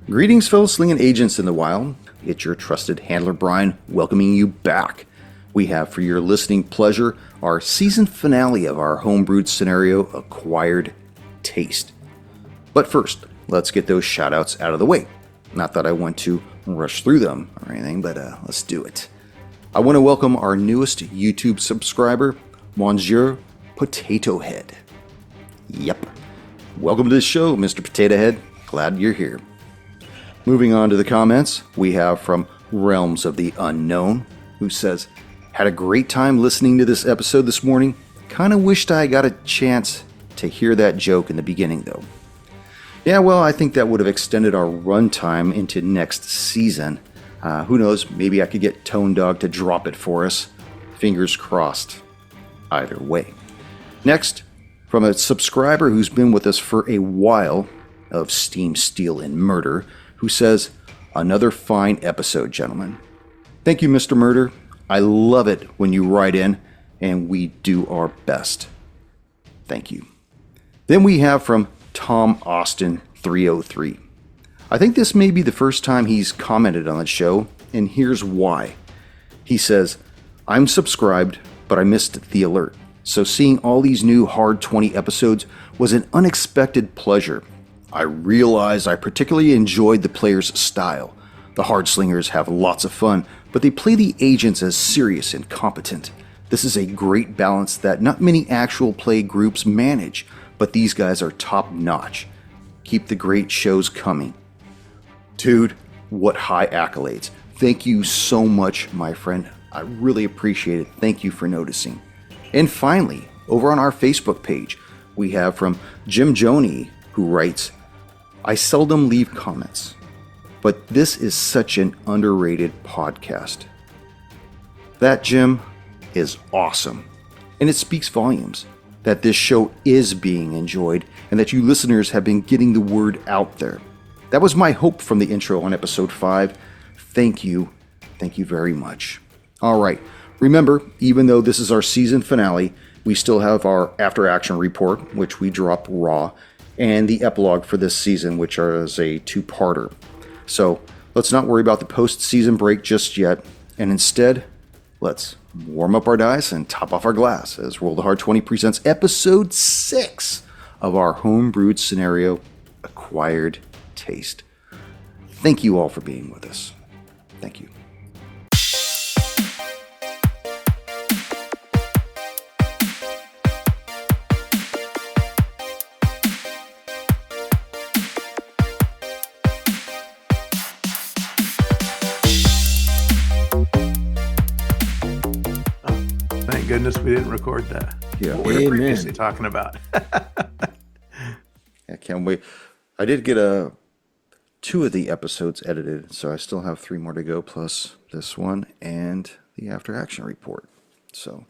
Greetings, fellow slinging agents in the wild. It's your trusted handler, Brian, welcoming you back. We have for your listening pleasure our season finale of our homebrewed scenario, Acquired Taste. But first, let's get those shoutouts out of the way. Not that I want to rush through them or anything, but let's do it. I want to welcome our newest YouTube subscriber, Monsieur Potato Head. Yep. Welcome to the show, Mr. Potato Head. Glad you're here. Moving on to the comments, we have from Realms of the Unknown, who says, had a great time listening to this episode this morning. Kind of wished I got a chance to hear that joke in the beginning, though. Yeah, well, I think that would have extended our runtime into next season. Who knows, maybe I could get Tone Dog to drop it for us. Fingers crossed. Either way. Next, from a subscriber who's been with us for a while, of Steam, Steel, and Murder, who says, another fine episode, gentlemen. Thank you, Mr. Murder. I love it when you write in, and we do our best. Thank you. Then we have from Tom Austin 303. I think this may be the first time he's commented on the show, and here's why. He says, I'm subscribed, but I missed the alert. So seeing all these new Hard 20 episodes was an unexpected pleasure. I realize I particularly enjoyed the players' style. The Hard Slingers have lots of fun, but they play the agents as serious and competent. This is a great balance that not many actual play groups manage, but these guys are top notch. Keep the great shows coming. Dude, what high accolades. Thank you so much, my friend. I really appreciate it. Thank you for noticing. And finally, over on our Facebook page, we have from Jim Joney, who writes, I seldom leave comments, but this is such an underrated podcast. That, Jim, is awesome. And it speaks volumes that this show is being enjoyed and that you listeners have been getting the word out there. That was my hope from the intro on episode 5. Thank you. Thank you very much. All right. Remember, even though this is our season finale, we still have our after action report, which we drop raw, and the epilogue for this season, which is a 2-parter. So let's not worry about the post-season break just yet, and instead, let's warm up our dice and top off our glass as Roll the Hard 20 presents episode 6 of our homebrewed scenario, Acquired Taste. Thank you all for being with us. Thank you. Thank goodness we didn't record that. Yeah, what we were previously talking about. I can't wait. I did get 2 of the episodes edited, so I still have 3 more to go, plus this one and the after action report. So,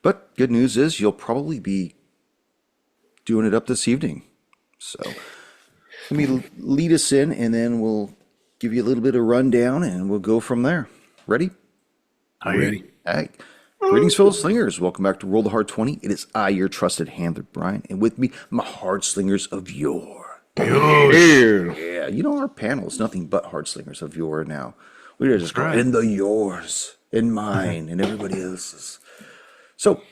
but good news is you'll probably be doing it up this evening. So let me lead us in, and then we'll give you a little bit of rundown, and we'll go from there. Ready? I'm ready. Hey. Greetings, fellow slingers. Welcome back to Roll the Hard 20. It is I, your trusted handler, Brian, and with me, my hard slingers of yore. Yeah, you know our panel is nothing but hard slingers of yore now. We are just going in the yours, in mine, and everybody else's. So,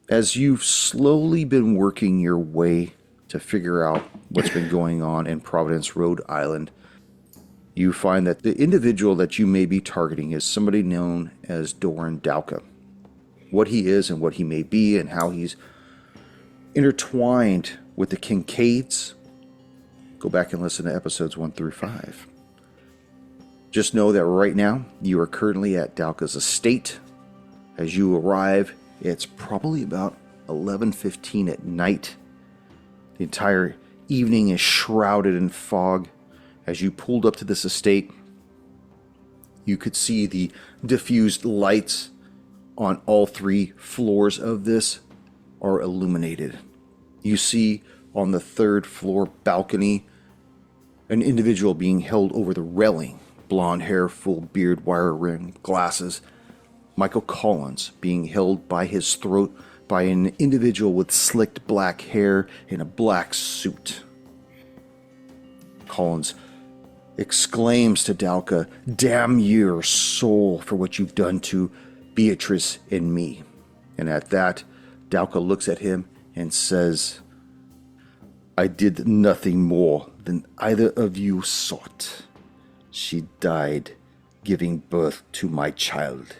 as you've slowly been working your way to figure out what's been going on in Providence, Rhode Island, you find that the individual that you may be targeting is somebody known as Dorin Dalca. What he is and what he may be and how he's intertwined with the Kincaids, go back and listen to episodes 1 through 5. Just know that right now you are currently at Dalca's estate. As you arrive, it's probably about 11:15 at night. The entire evening is shrouded in fog. As you pulled up to this estate, you could see the diffused lights on all 3 floors of this are illuminated. You see on the 3rd floor balcony an individual being held over the railing, blonde hair, full beard, wire ring, glasses. Michael Collins being held by his throat by an individual with slicked black hair in a black suit. Collins exclaims to Dalca, "Damn your soul for what you've done to Beatrice and me." And at that, Dalca looks at him and says, "I did nothing more than either of you sought. She died giving birth to my child,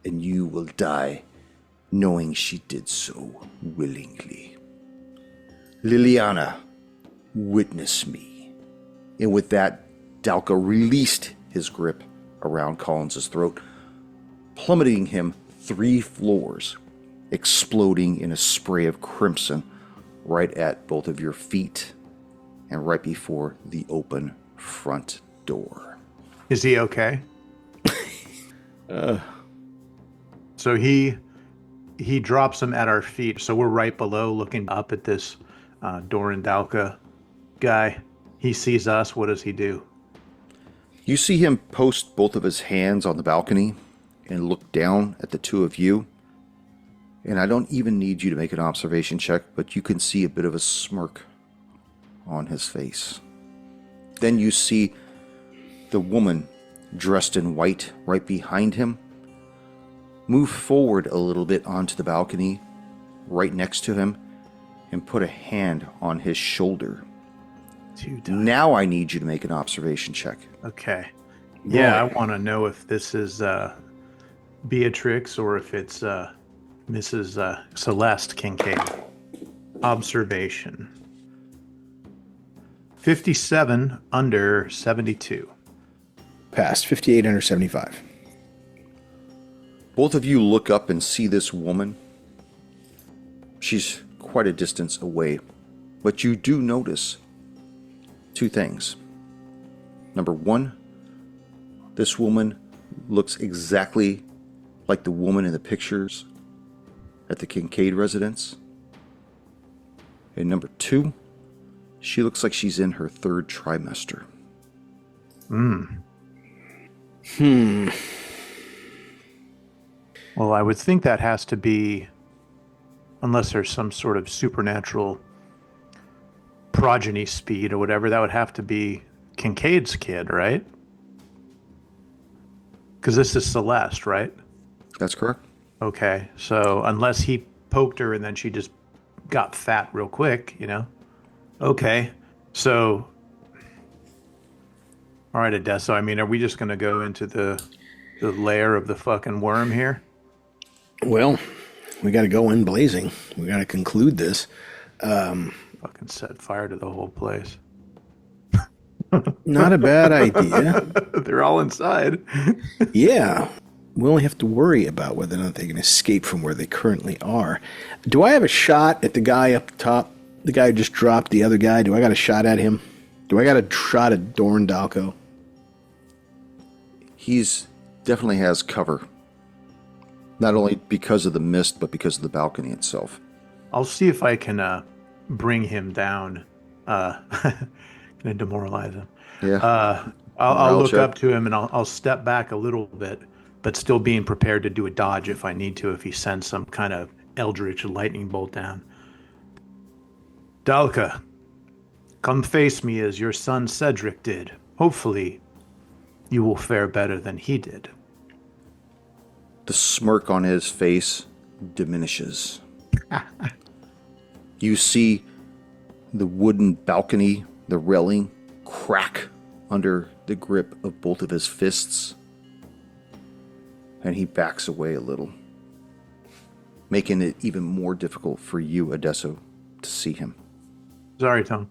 and you will die knowing she did so willingly. Liliana, witness me." And with that, Dalca released his grip around Collins's throat, plummeting him 3 floors, exploding in a spray of crimson right at both of your feet and right before the open front door. Is he okay? So he drops him at our feet. So we're right below looking up at this Dorin Dalca guy. He sees us. What does he do? You see him post both of his hands on the balcony and look down at the two of you. And I don't even need you to make an observation check, but you can see a bit of a smirk on his face. Then you see the woman dressed in white right behind him move forward a little bit onto the balcony right next to him and put a hand on his shoulder. Now I need you to make an observation check. Okay. Yeah, I want to know if this is Beatrix or if it's Mrs. Celeste Kincaid. Observation. 57 under 72. Passed. 58 under 75. Both of you look up and see this woman. She's quite a distance away, but you do notice 2 things. Number 1, this woman looks exactly like the woman in the pictures at the Kincaid residence. And number 2, she looks like she's in her 3rd trimester. Well, I would think that has to be, unless there's some sort of supernatural progeny speed or whatever, that would have to be Kincaid's kid, right? Because this is Celeste, right? That's correct. Okay, so unless he poked her and then she just got fat real quick, you know? Okay, so... All right, Adesso, I mean, are we just going to go into the lair of the fucking worm here? Well, we got to go in blazing. We got to conclude this. Fucking set fire to the whole place. Not a bad idea. They're all inside. Yeah. We only have to worry about whether or not they can escape from where they currently are. Do I have a shot at the guy up top? The guy who just dropped the other guy? Do I got a shot at him? Do I got a shot at Dorin Dalca? He's definitely has cover. Not only because of the mist, but because of the balcony itself. I'll see if I can bring him down. Gonna demoralize him. Yeah. I'll look up to him and I'll step back a little bit, but still being prepared to do a dodge if I need to, if he sends some kind of eldritch lightning bolt down. Dalca, come face me as your son Cedric did. Hopefully, you will fare better than he did. The smirk on his face diminishes. You see the wooden balcony, the railing, crack under the grip of both of his fists. And he backs away a little, making it even more difficult for you, Adesso, to see him. Sorry, Tom.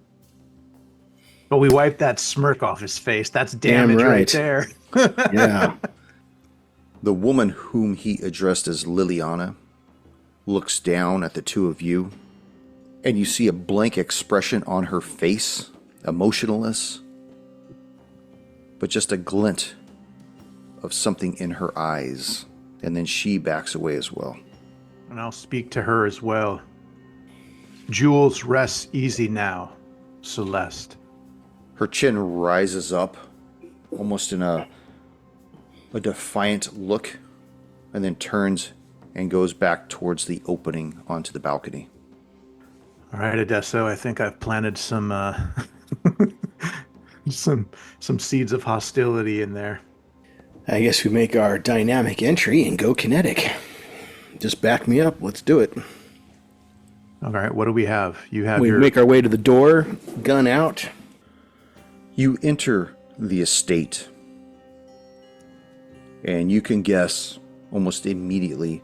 But we wiped that smirk off his face. That's damage right there. Yeah. The woman whom he addressed as Liliana looks down at the two of you, and you see a blank expression on her face, emotionless, but just a glint of something in her eyes, and then she backs away as well. And I'll speak to her as well. Jules, rest easy now, Celeste. Her chin rises up, almost in a defiant look, and then turns and goes back towards the opening onto the balcony. All right, Adesso, I think I've planted some some seeds of hostility in there. I guess we make our dynamic entry and go kinetic. Just back me up. Let's do it. All right, what do we have? You have We your make our way to the door, gun out. You enter the estate, and you can guess almost immediately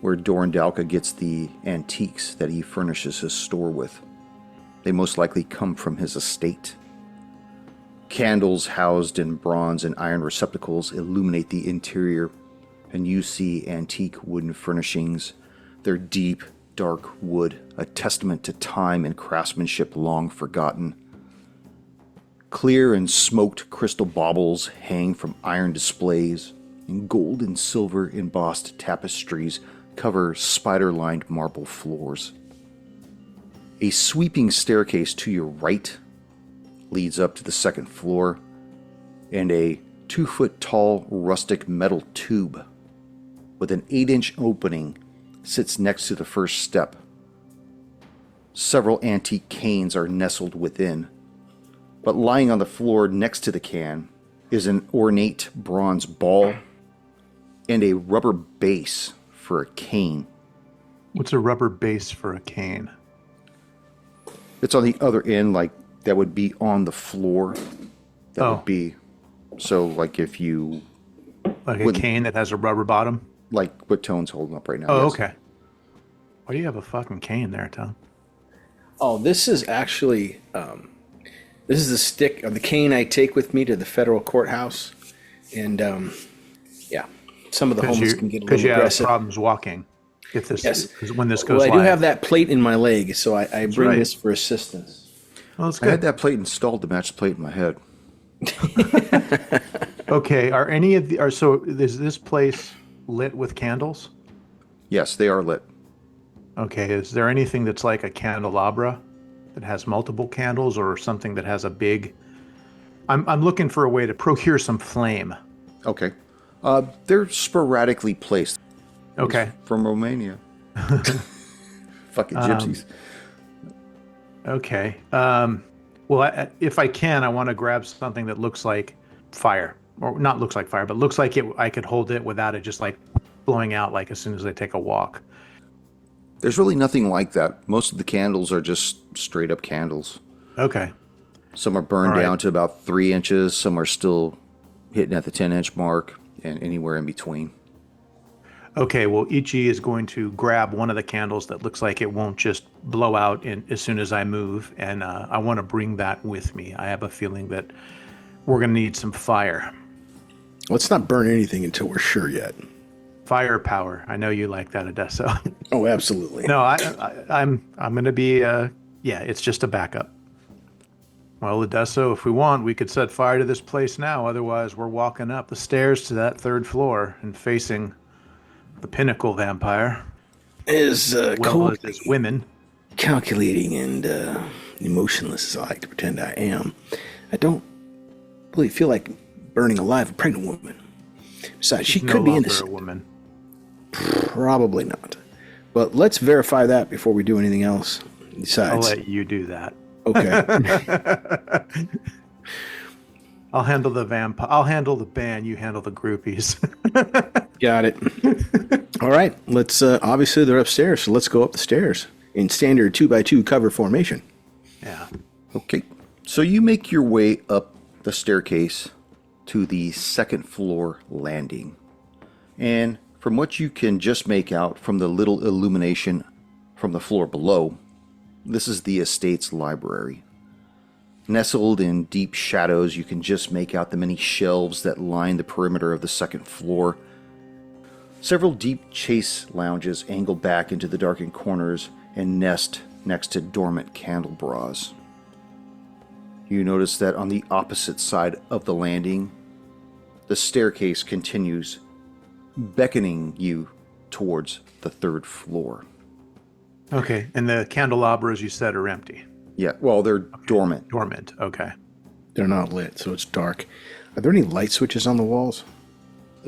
where Dorin Dalca gets the antiques that he furnishes his store with. They most likely come from his estate. Candles housed in bronze and iron receptacles illuminate the interior, and you see antique wooden furnishings, their deep, dark wood, a testament to time and craftsmanship long forgotten. Clear and smoked crystal baubles hang from iron displays, and gold and silver embossed tapestries cover spider-lined marble floors. A sweeping staircase to your right leads up to the second floor, and a 2-foot-tall rustic metal tube with an 8-inch opening sits next to the first step. Several antique canes are nestled within, but lying on the floor next to the can is an ornate bronze ball and a rubber base for a cane. What's a rubber base for a cane? It's on the other end, like that would be on the floor. That would be, so like if you... Like a cane that has a rubber bottom? Like what Tone's holding up right now. Oh, yes. okay. Why do you have a fucking cane there, Tom? Oh, this is actually, this is the stick of the cane I take with me to the federal courthouse. And, yeah, some of the homeless can get a little Because you have aggressive. problems walking. If this, Yes. when this goes Well, I do live. have that plate in my leg, so I bring right. this for assistance. Well, that's I had good. that plate installed to match the plate in my head. Okay, are any of the, so is this place lit with candles? Yes, they are lit. Okay, is there anything that's like a candelabra that has multiple candles, or something that has a big... I'm looking for a way to procure some flame. Okay. They're sporadically placed. Okay. From Romania. Fucking gypsies. Okay. Well, if I can, I want to grab something that looks like fire, or not looks like fire, but looks like it. I could hold it without it just like blowing out, like as soon as I take a walk. There's really nothing like that. Most of the candles are just straight up candles. Okay. Some are burned All right. down to about 3 inches. Some are still hitting at the 10-inch mark, and anywhere in between. Okay. Well, Ichi is going to grab one of the candles that looks like it won't just blow out as soon as I move, and I want to bring that with me. I have a feeling that we're going to need some fire. Let's not burn anything until we're sure yet. Firepower. I know you like that, Adesso. Oh, absolutely. No, I'm going to be. Yeah, it's just a backup. Well, Adesso, if we want, we could set fire to this place now. Otherwise, we're walking up the stairs to that third floor and facing the pinnacle vampire. As Well, cold, as women. calculating, and emotionless as I like to pretend I am, I don't really feel like burning alive a pregnant woman. Besides, she No could be longer innocent. a woman. Probably not. But let's verify that before we do anything else. I'll Besides, let you do that. okay. I'll handle the vampire. I'll handle the band. You handle the groupies. Got it. All right. Let's, obviously they're upstairs, so let's go up the stairs in standard 2x2 cover formation. Yeah. Okay. So you make your way up the staircase to the second floor landing. And from what you can just make out from the little illumination from the floor below, this is the estate's library. Nestled in deep shadows, you can just make out the many shelves that line the perimeter of the second floor. Several deep chase lounges angle back into the darkened corners and nest next to dormant candelabras. You notice that on the opposite side of the landing, the staircase continues, beckoning you towards the third floor. Okay. And the candelabras you said are empty. Yeah, well, they're dormant. Dormant. Okay. They're not lit, so it's dark. Are there any light switches on the walls?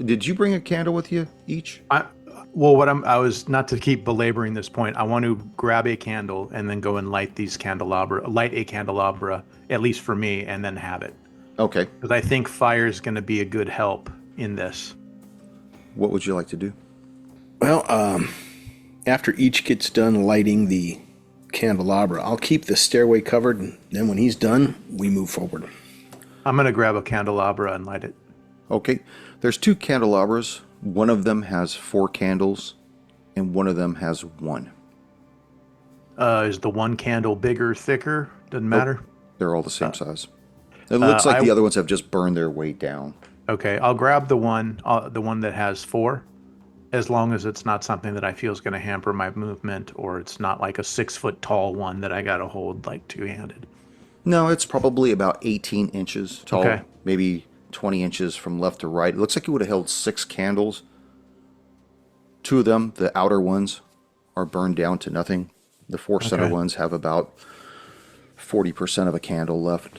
Did you bring a candle with you each? Well, I was not to keep belaboring this point. I want to grab a candle and then go and light a candelabra, at least for me, and then have it. Okay. Because I think fire is going to be a good help in this. What would you like to do? Well, after each gets done lighting the candelabra, I'll keep the stairway covered, and then when he's done, we move forward. I'm going to grab a candelabra and light it. Okay. There's 2 candelabras. One of them has 4 candles, and one of them has 1. Is the one candle bigger, thicker? Doesn't matter? They're all the same size. It looks like the other ones have just burned their way down. Okay, I'll grab the one that has 4, as long as it's not something that I feel is going to hamper my movement, or it's not like a 6-foot tall one that I got to hold like two-handed. No, it's probably about 18 inches tall, Okay. maybe 20 inches from left to right. It looks like it would have held 6 candles. 2 of them, the outer ones, are burned down to nothing. The 4 center ones have about 40% of a candle left.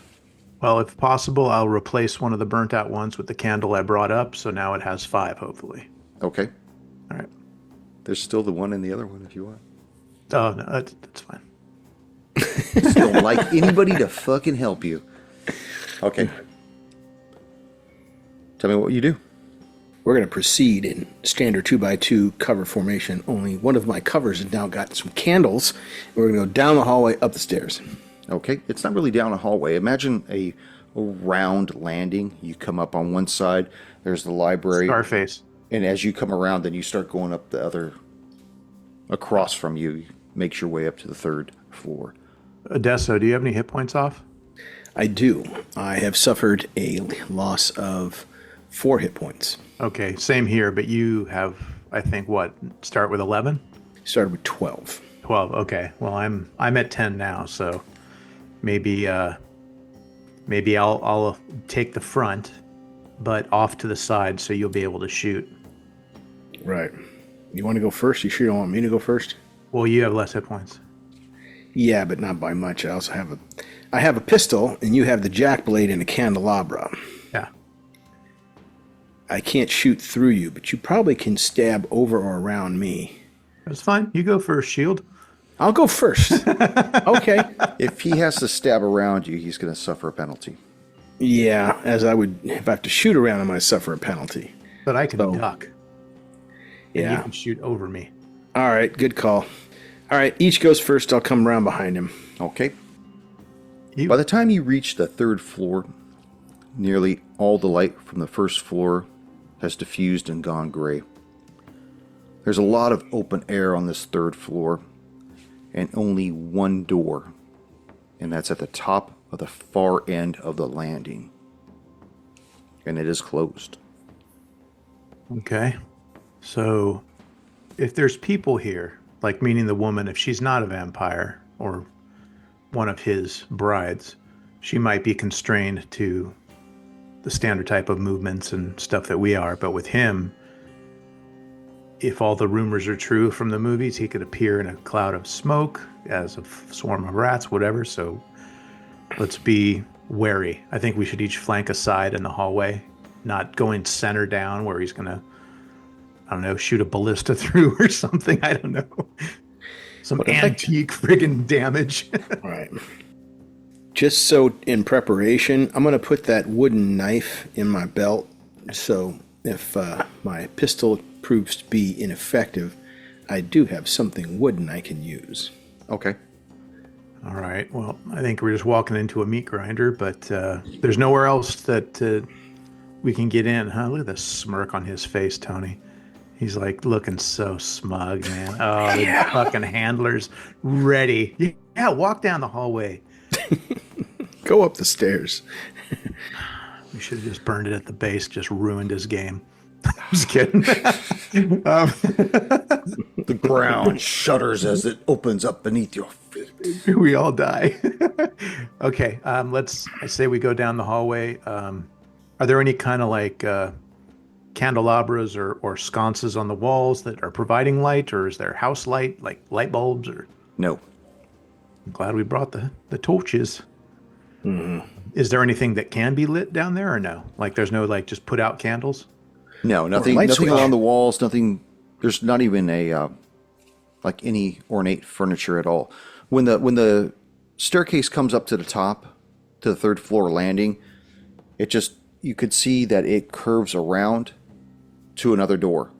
Well, if possible, I'll replace one of the burnt out ones with the candle I brought up, so now it has 5, hopefully. Okay. All right. There's still the one in the other one if you want. Oh, no, that's fine. Just don't like anybody to fucking help you. Okay. Tell me what you do. We're going to proceed in standard 2x2 cover formation. Only one of my covers has now got some candles. And we're going to go down the hallway, up the stairs. Okay. It's not really down a hallway. Imagine a round landing. You come up on one side. There's the library. Scarface. And as you come around, then you start going up the other, across from you. Makes your way up to the 3rd floor. Odesso, do you have any hit points off? I do. I have suffered a loss of 4 hit points. Okay, same here, but you have, I think, start with 11? Started with 12. 12, okay. Well, I'm at 10 now, so maybe I'll take the front, but off to the side so you'll be able to shoot. Right. You want to go first? You sure don't want me to go first? Well, you have less hit points. Yeah, but not by much. I have a pistol, and you have the jack blade and a candelabra. Yeah. I can't shoot through you, but you probably can stab over or around me. That's fine. You go first, Shield. I'll go first. Okay. If he has to stab around you, he's going to suffer a penalty. Yeah, as I would, if I have to shoot around, I'm going to suffer a penalty. But I can duck. And Yeah. you can shoot over me. All right, good call. All right, each goes first. I'll come around behind him. Okay. By the time you reach the 3rd floor, nearly all the light from the 1st floor has diffused and gone gray. There's a lot of open air on this 3rd floor, and only one door, and that's at the top of the far end of the landing. And it is closed. Okay. So if there's people here, like meaning the woman, if she's not a vampire or one of his brides, she might be constrained to the standard type of movements and stuff that we are. But with him, if all the rumors are true from the movies, he could appear in a cloud of smoke as a swarm of rats, whatever. So let's be wary. I think we should each flank aside in the hallway, not going center down where he's going to, I don't know, shoot a ballista through or something. I don't know. Some antique friggin' damage. Right. Just so in preparation, I'm going to put that wooden knife in my belt. So if my pistol proves to be ineffective, I do have something wooden I can use. Okay. All right. Well, I think we're just walking into a meat grinder, but there's nowhere else that we can get in, huh? Look at the smirk on his face, Tony. He's like looking so smug, man. Oh, the fucking handler's ready. Yeah, walk down the hallway. Go up the stairs. We should have just burned it at the base, just ruined his game. I'm just kidding. The ground shudders as it opens up beneath your feet. We all die. Okay, I say we go down the hallway. Are there any kind of like candelabras or sconces on the walls that are providing light, or is there house light, like light bulbs? Or No. I'm glad we brought the torches. Mm-hmm. Is there anything that can be lit down there, or no? Like there's no like just put out candles? No, nothing. light Nothing switch. on the walls. Nothing There's not even a like any ornate furniture at all. When the staircase comes up to the top, to the third floor landing, you could see that it curves around to another door.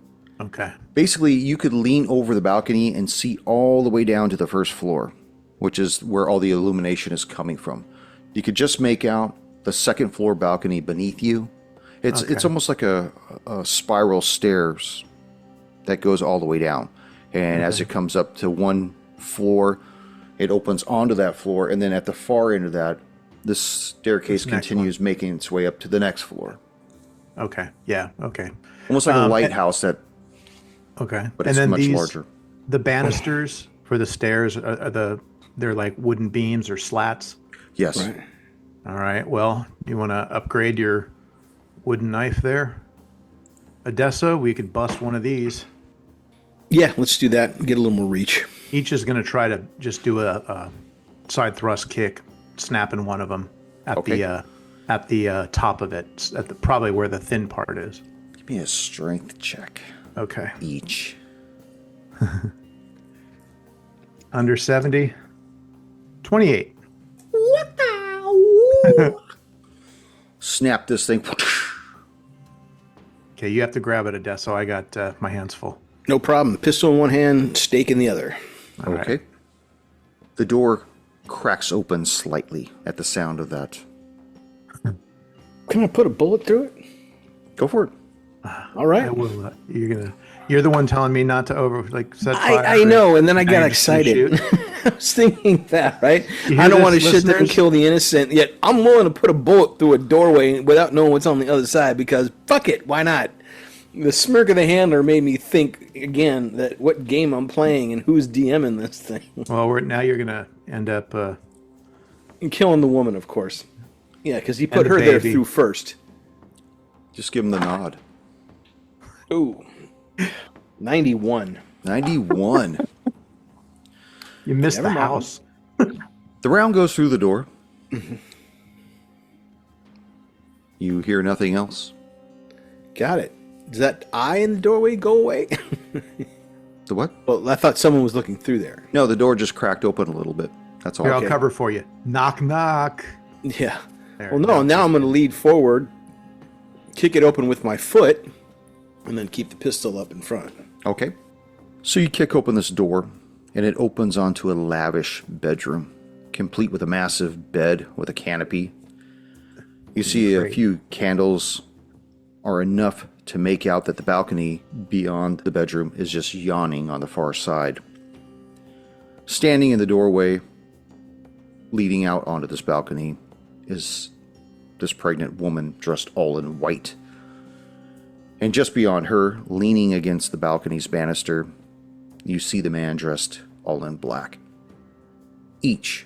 Okay. Basically, you could lean over the balcony and see all the way down to the first floor, which is where all the illumination is coming from. You could just make out the second floor balcony beneath you. It's almost like a spiral stairs that goes all the way down. And as it comes up to one floor, it opens onto that floor, and then at the far end of that, this staircase continues making its way up to the next floor. Okay. Yeah. Okay. Almost like a lighthouse Okay. but it's much larger. The banisters for the stairs they're like wooden beams or slats. Yes. Right. All right. Well, you want to upgrade your wooden knife there, Odessa? We could bust one of these. Yeah, let's do that. Get a little more reach. Each is going to try to just do a side thrust kick, snapping one of them at the top of it, probably where the thin part is. Give me a strength check. Okay. Each. Under 70. 28. What the? Snap this thing. Okay, you have to grab it, Odessa. I got my hands full. No problem. Pistol in one hand, stake in the other. All Okay. right. The door cracks open slightly at the sound of that. Can I put a bullet through it? Go for it. All right. I will. You're the one telling me not to set fire. I know, and then I got you just gonna excited. shoot? I was thinking that, right? You I hear don't want to this, sit there and listeners? kill the innocent, yet I'm willing to put a bullet through a doorway without knowing what's on the other side because fuck it, why not? The smirk of the handler made me think again that what game I'm playing and who's DMing this thing. Well, now you're gonna end up. And killing the woman, of course. Yeah, because he put the her there baby. through first. Just give him the nod. Ooh. 91. 91. You missed Never the mind. house. The round goes through the door. You hear nothing else. Got it. Does that eye in the doorway go away? The what? Well, I thought someone was looking through there. No, the door just cracked open a little bit. That's all. Here, Okay. I'll cover for you. Knock, knock. Yeah. There, Well, no, now I'm going to lead forward, kick it open with my foot, and then keep the pistol up in front. Okay. So you kick open this door, and it opens onto a lavish bedroom, complete with a massive bed with a canopy. You see a Great. few candles are enough to make out that the balcony beyond the bedroom is just yawning on the far side. Standing in the doorway, leading out onto this balcony, is this pregnant woman dressed all in white. And just beyond her, leaning against the balcony's banister, you see the man dressed all in black. Each,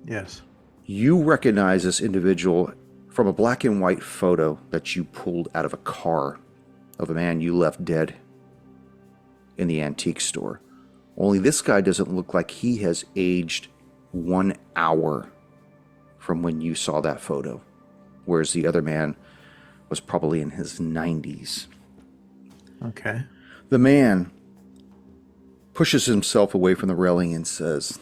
Yes. you recognize this individual from a black and white photo that you pulled out of a car of a man you left dead in the antique store. Only this guy doesn't look like he has aged 1 hour from when you saw that photo, whereas the other man was probably in his 90s. Okay. The man pushes himself away from the railing and says,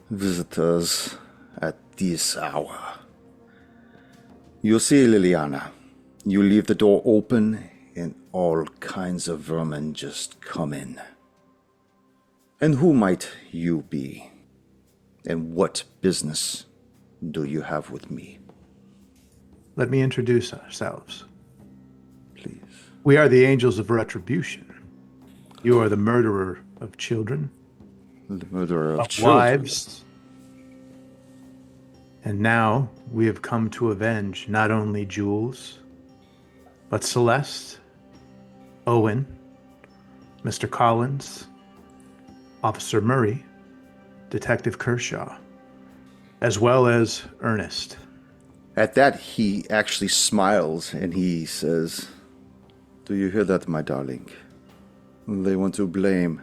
visitors at this hour. You see, Liliana, you leave the door open and all kinds of vermin just come in. And who might you be? And what business do you have with me? Let me introduce ourselves. Please. We are the angels of retribution. You are the murderer of children, The murderer of of children. wives. And now we have come to avenge not only Jules, but Celeste, Owen, Mr. Collins, Officer Murray, Detective Kershaw, as well as Ernest. At that, he actually smiles and he says, "Do you hear that, my darling? They want to blame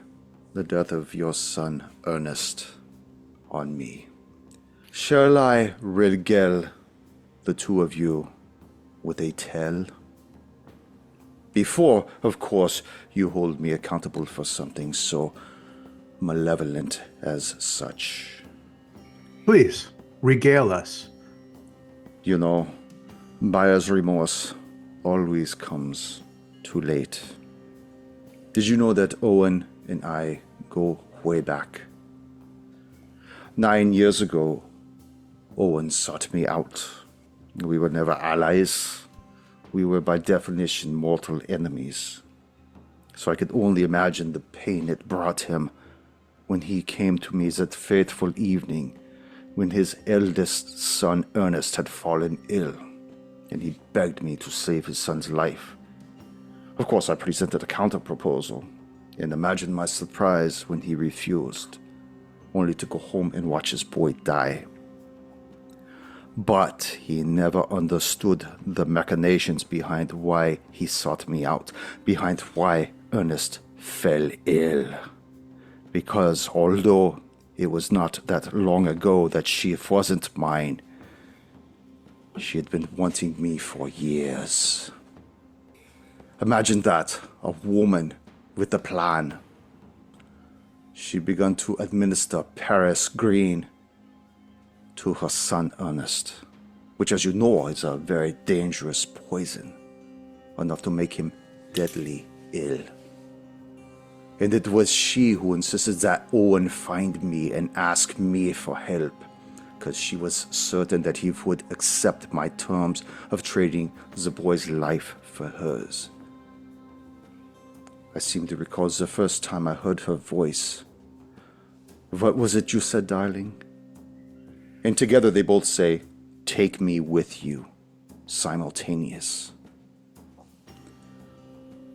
the death of your son, Ernest, on me. Shall I regale the two of you with a tale?" Before, of course, you hold me accountable for something so malevolent as such. Please, regale us. You know, buyer's remorse always comes too late. Did you know that Owen and I go way back? 9 years ago, Owen sought me out. We were never allies. We were by definition mortal enemies. So I could only imagine the pain it brought him when he came to me that fateful evening when his eldest son Ernest had fallen ill, and he begged me to save his son's life. Of course, I presented a counter-proposal, and imagine my surprise when he refused, only to go home and watch his boy die. But he never understood the machinations behind why he sought me out, behind why Ernest fell ill. Because although it was not that long ago that she wasn't mine, she had been wanting me for years. Imagine that, a woman with a plan. She began to administer Paris Green to her son Ernest, which, as you know, is a very dangerous poison, enough to make him deadly ill. And it was she who insisted that Owen find me and ask me for help, because she was certain that he would accept my terms of trading the boy's life for hers. I seem to recall the first time I heard her voice. What was it you said, darling? And together they both say, "Take me with you," simultaneous.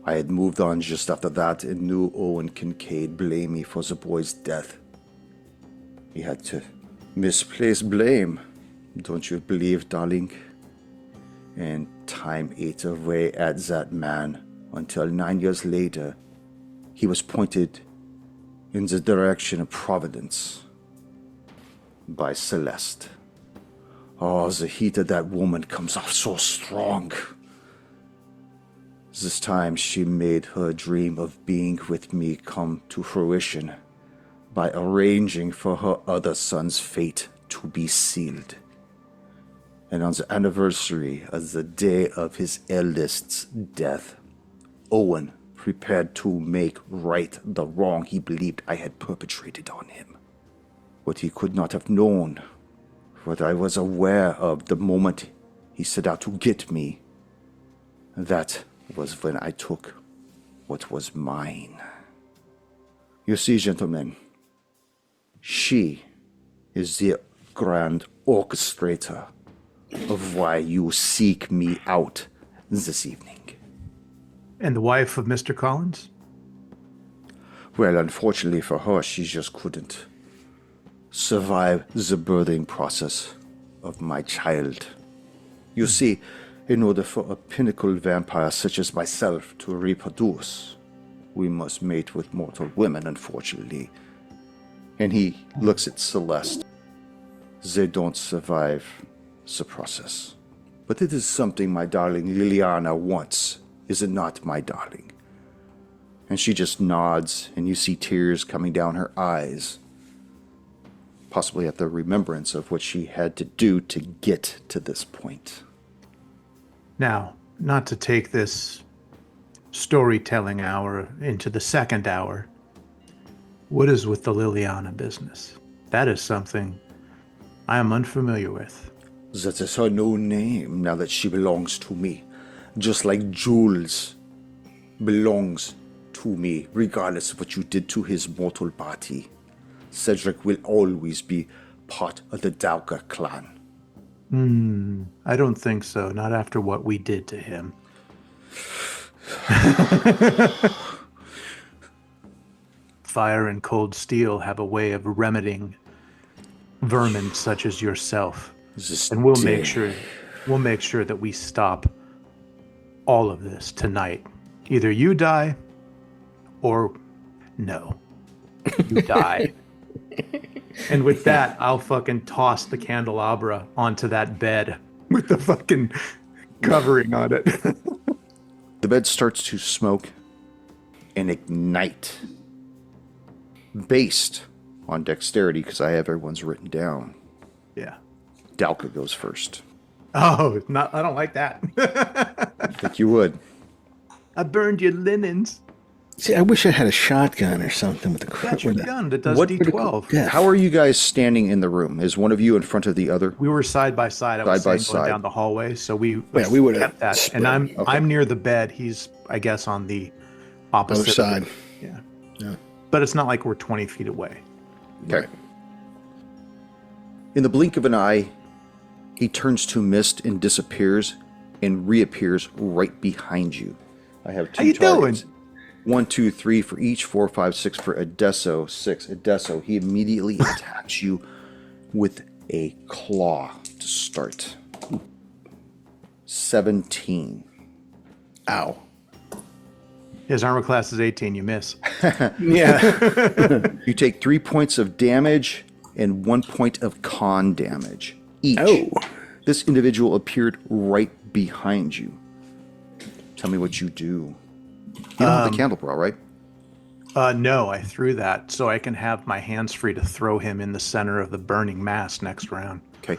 I had moved on just after that and knew Owen Kincaid blamed me for the boy's death. He had to misplace blame, don't you believe, darling? And time ate away at that man until 9 years later, he was pointed in the direction of Providence by Celeste. Oh, the heat of that woman comes off so strong. This time she made her dream of being with me come to fruition by arranging for her other son's fate to be sealed. And on the anniversary of the day of his eldest's death, Owen prepared to make right the wrong he believed I had perpetrated on him. What he could not have known, what I was aware of the moment he set out to get me, that was when I took what was mine. You see, gentlemen, she is the grand orchestrator of why you seek me out this evening. And the wife of Mr. Collins? Well, unfortunately for her, she just couldn't survive the birthing process of my child. You see, in order for a pinnacle vampire such as myself to reproduce, we must mate with mortal women, unfortunately. And he looks at Celeste. They don't survive the process. But it is something my darling Liliana wants, is it not, my darling? And she just nods, and you see tears coming down her eyes, possibly at the remembrance of what she had to do to get to this point. Now, not to take this storytelling hour into the second hour, what is with the Liliana business? That is something I am unfamiliar with. That is her new name now that she belongs to me. Just like Jules belongs to me, regardless of what you did to his mortal body. Cedric will always be part of the Dalca clan. I don't think so. Not after what we did to him. Fire and cold steel have a way of remedying vermin such as yourself. And we'll make sure that we stop all of this tonight. Either you die or no. You die. And with that, I'll fucking toss the candelabra onto that bed with the fucking covering on it. The The bed starts to smoke and ignite. Based on dexterity, because I have everyone's written down, Yeah. Dalca goes first. Oh, not. I don't like that. I think you would. I burned your linens. See, I wish I had a shotgun or something with a That's your gun that does what D12. death. How are you guys standing in the room? Is one of you in front of the other? We were side by side. I was Side by saying, going side. down the hallway, so we we would have kept that. split. And Okay. I'm near the bed. He's, I guess, on the Other opposite side. Yeah. Yeah. But it's not like we're 20 feet away. Okay. In the blink of an eye, he turns to mist and disappears and reappears right behind you. I have two How you targets. doing? 1, 2, 3 for each, 4, 5, 6 for Adesso, 6 Adesso. He immediately attacks you with a claw to start. 17. Ow. His armor class is 18. You miss. Yeah. You take 3 points of damage and 1 point of con damage each. Oh. This individual appeared right behind you. Tell me what you do. You don't have the candle, right? No, I threw that so I can have my hands free to throw him in the center of the burning mass next round. Okay.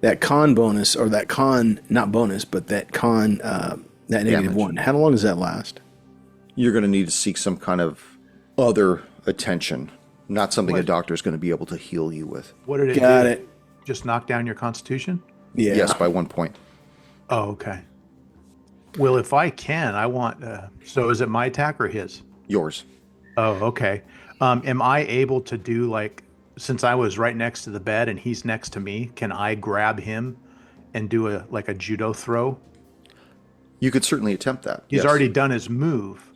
That con bonus, or that con, not bonus, but that con, that negative Damage. 1. How long does that last? You're going to need to seek some kind of other attention, not something a doctor is going to be able to heal you with. What did it Got do? it. Just knock down your constitution? Yeah. Yes, by 1 point. Oh, okay. Well, if I can, I want... so is it my attack or his? Yours. Oh, okay. Am I able to do, like... Since I was right next to the bed and he's next to me, can I grab him and do a judo throw? You could certainly attempt that. He's yes. already done his move,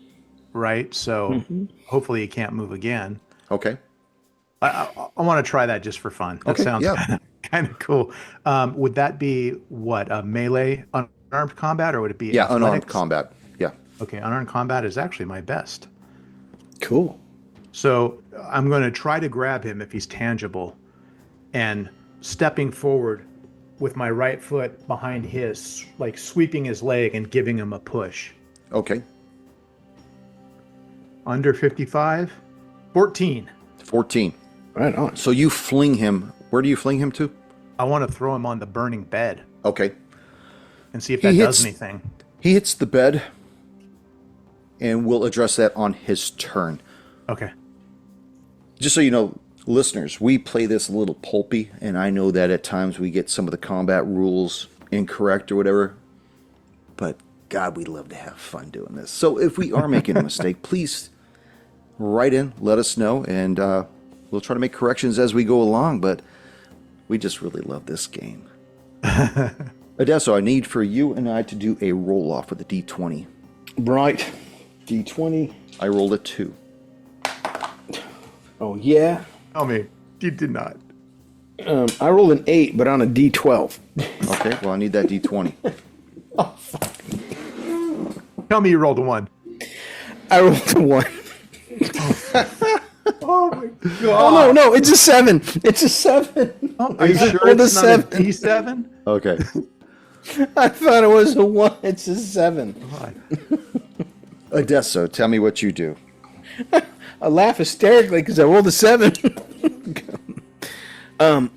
right? So hopefully he can't move again. Okay. I want to try that just for fun. That Okay, sounds yeah. kind of cool. Would that be what, a melee unarmed combat, or would it be Yeah, unarmed athletics? combat. Yeah. Okay, unarmed combat is actually my best. Cool. So I'm going to try to grab him if he's tangible, and stepping forward with my right foot behind his, like sweeping his leg and giving him a push. Okay. Under 55, 14. 14. Right on. So you fling him. Where do you fling him to? I want to throw him on the burning bed Okay. and see if He that hits- does anything. He hits the bed, and we'll address that on his turn. Okay. Just so you know, listeners, we play this a little pulpy, and I know that at times we get some of the combat rules incorrect or whatever. But God, we love to have fun doing this. So if we are making a mistake, please write in, let us know, and we'll try to make corrections as we go along. But we just really love this game. Adesso, I need for you and I to do a roll off with a D20. Right. D20. I rolled a 2. Oh, yeah. Tell me, you did not. I rolled an 8, but on a D12. Okay, well, I need that D20. Tell me you rolled a 1. I rolled a 1. Oh my god. Oh, no, it's a 7. It's a 7. Are you sure rolled a it's not a 7. D7? Okay. I thought it was a 1. It's a 7. God. Adesso, tell me what you do. I laugh hysterically because I rolled a 7. How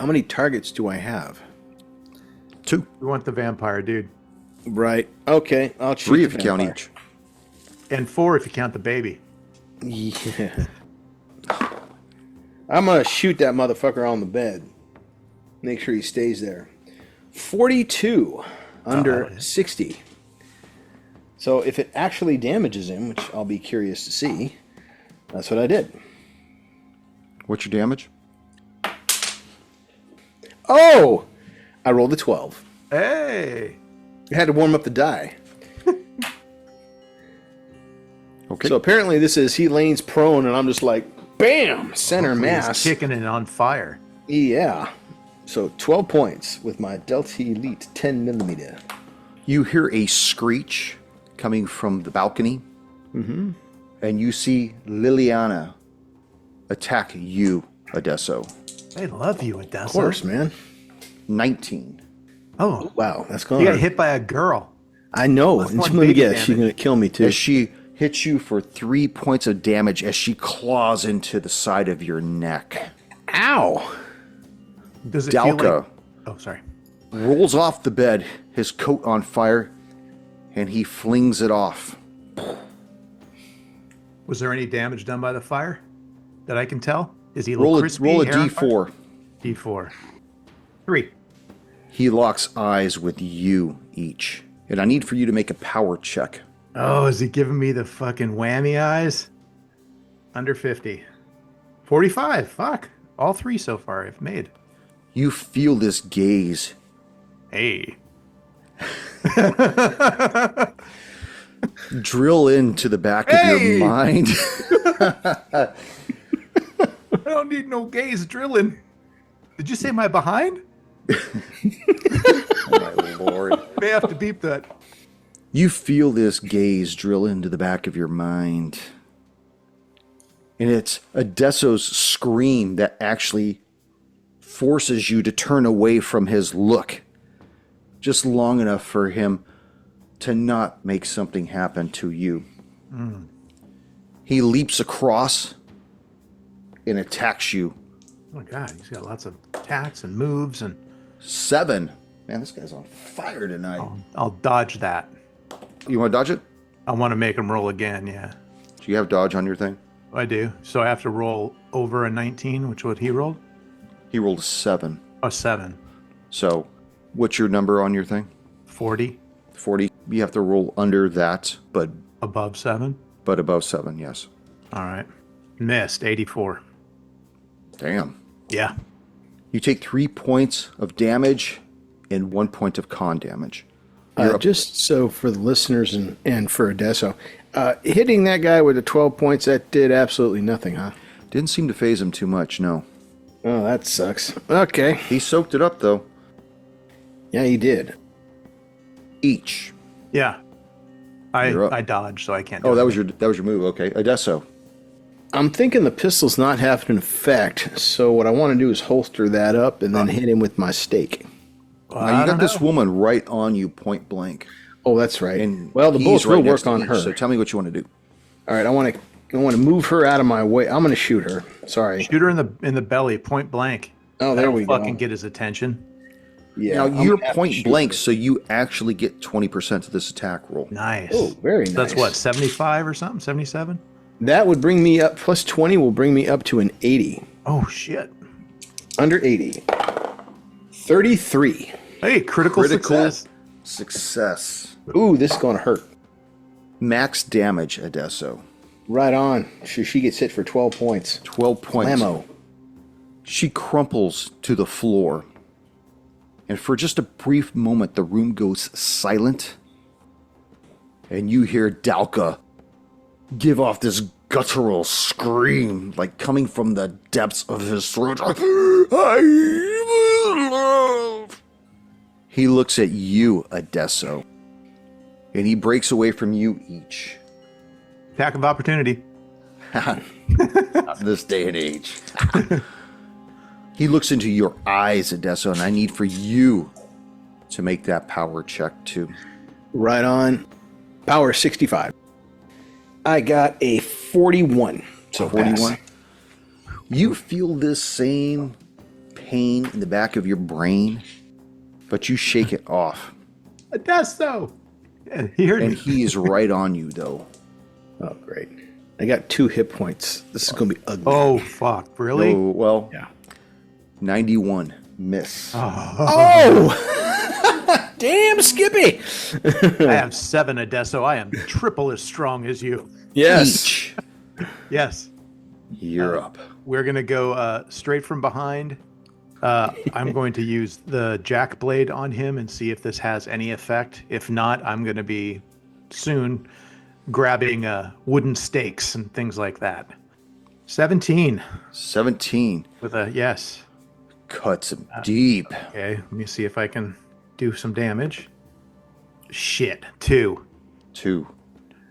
many targets do I have? 2. We want the vampire, dude. Right. Okay. I'll shoot 3 the if you count vampire. each. And 4 if you count the baby. Yeah. I'm going to shoot that motherfucker on the bed. Make sure he stays there. 42 under 60. So if it actually damages him, which I'll be curious to see, that's what I did. What's your damage? Oh! I rolled a 12. Hey. I had to warm up the die. Okay. So apparently this is he lays prone and I'm just like, bam! Center He's mass. kicking it on fire. Yeah. So 12 points with my Delta Elite 10 millimeter. You hear a screech coming from the balcony. Mm-hmm. And you see Liliana attack you, Adesso. I love you, Adesso. Of course, man. 19. Oh, Wow, that's you gone. got hit by a girl. I know. Plus And one let me baby guess, she's damage. going to kill me too. As she hits you for 3 points of damage as she claws into the side of your neck. Ow! Does it feel Dalca like... Oh, sorry. rolls off the bed, his coat on fire, and he flings it off. Was there any damage done by the fire that I can tell? Is he a little Roll crispy? a hair on fire? d4. D4. 3. He locks eyes with you each. And I need for you to make a power check. Oh, is he giving me the fucking whammy eyes? Under 50. 45. Fuck. All 3 so far I've made. You feel this gaze. Hey. Drill into the back of Hey! your mind. I don't need no gaze drilling. Did you say my behind? Oh my lord. May have to beep that. You feel this gaze drill into the back of your mind. And it's Adesso's scream that actually forces you to turn away from his look. Just long enough for him to not make something happen to you. He leaps across and attacks you. Oh my god, he's got lots of attacks and moves, and 7. Man, this guy's on fire tonight. I'll dodge that. You want to dodge it? I want to make him roll again, yeah. Do you have dodge on your thing? I do. So I have to roll over a 19, which what he rolled? He rolled a 7. A 7. So, what's your number on your thing? 40. 40. You have to roll under that, but Above 7. above 7, yes. All right. Missed. 84. Damn. Yeah. You take 3 points of damage and 1 point of con damage. You're up. Just so for the listeners and for Adesso, hitting that guy with the 12 points, that did absolutely nothing, huh? Didn't seem to phase him too much, no. Oh, that sucks. Okay. He soaked it up, though. Yeah, he did. Each. Yeah. You're up. I dodged, so I can't do Oh, that anything. was your move. Okay, Adesso. I'm thinking the pistol's not having an effect, so what I want to do is holster that up and then hit him with my stake. Well, Now I you don't got this know. woman right on you, point blank. Oh, that's right. And Well, the he's bullets will right next work to on you, her. So tell me what you want to do. All right, I want to move her out of my way. I'm going to shoot her. Sorry. Shoot her in the belly, point blank. Oh, there That'll we go. fucking get his attention. Yeah. Now I'm you're gonna have to point shoot blank, her. so you actually get 20% of this attack roll. Nice. Oh, very nice. That's what, 75 or something? 77? That would bring me up. Plus 20 will bring me up to an 80. Oh, shit. Under 80. 33. Hey, critical success. Success. Ooh, this is going to hurt. Max damage, Adesso. Right on. She gets hit for 12 points. 12 points. Blammo. She crumples to the floor. And for just a brief moment, the room goes silent. And you hear Dalca give off this guttural scream, like coming from the depths of his throat. He looks at you, Adesso. And he breaks away from you each. Attack of opportunity. Not in this day and age. He looks into your eyes, Adesso, and I need for you to make that power check too. Right on. Power 65. I got a 41. So 41. pass. You feel this same pain in the back of your brain, but you shake it off. Adesso! Yeah, he heard And me. he is right on you, though. Oh, great. I got 2 hit points. This is going to be ugly. Oh, fuck. Really? Oh, well, Yeah. 91. Miss. Oh! Damn, Skippy! I have 7, Adesso. I am triple as strong as you. Yes. Each. Yes. You're up. We're going to go straight from behind. I'm going to use the jack blade on him and see if this has any effect. If not, I'm going to be soon grabbing wooden stakes and things like that. 17 17. with a yes. Cuts him deep. Okay, let me see if I can do some damage. Shit, 2. 2.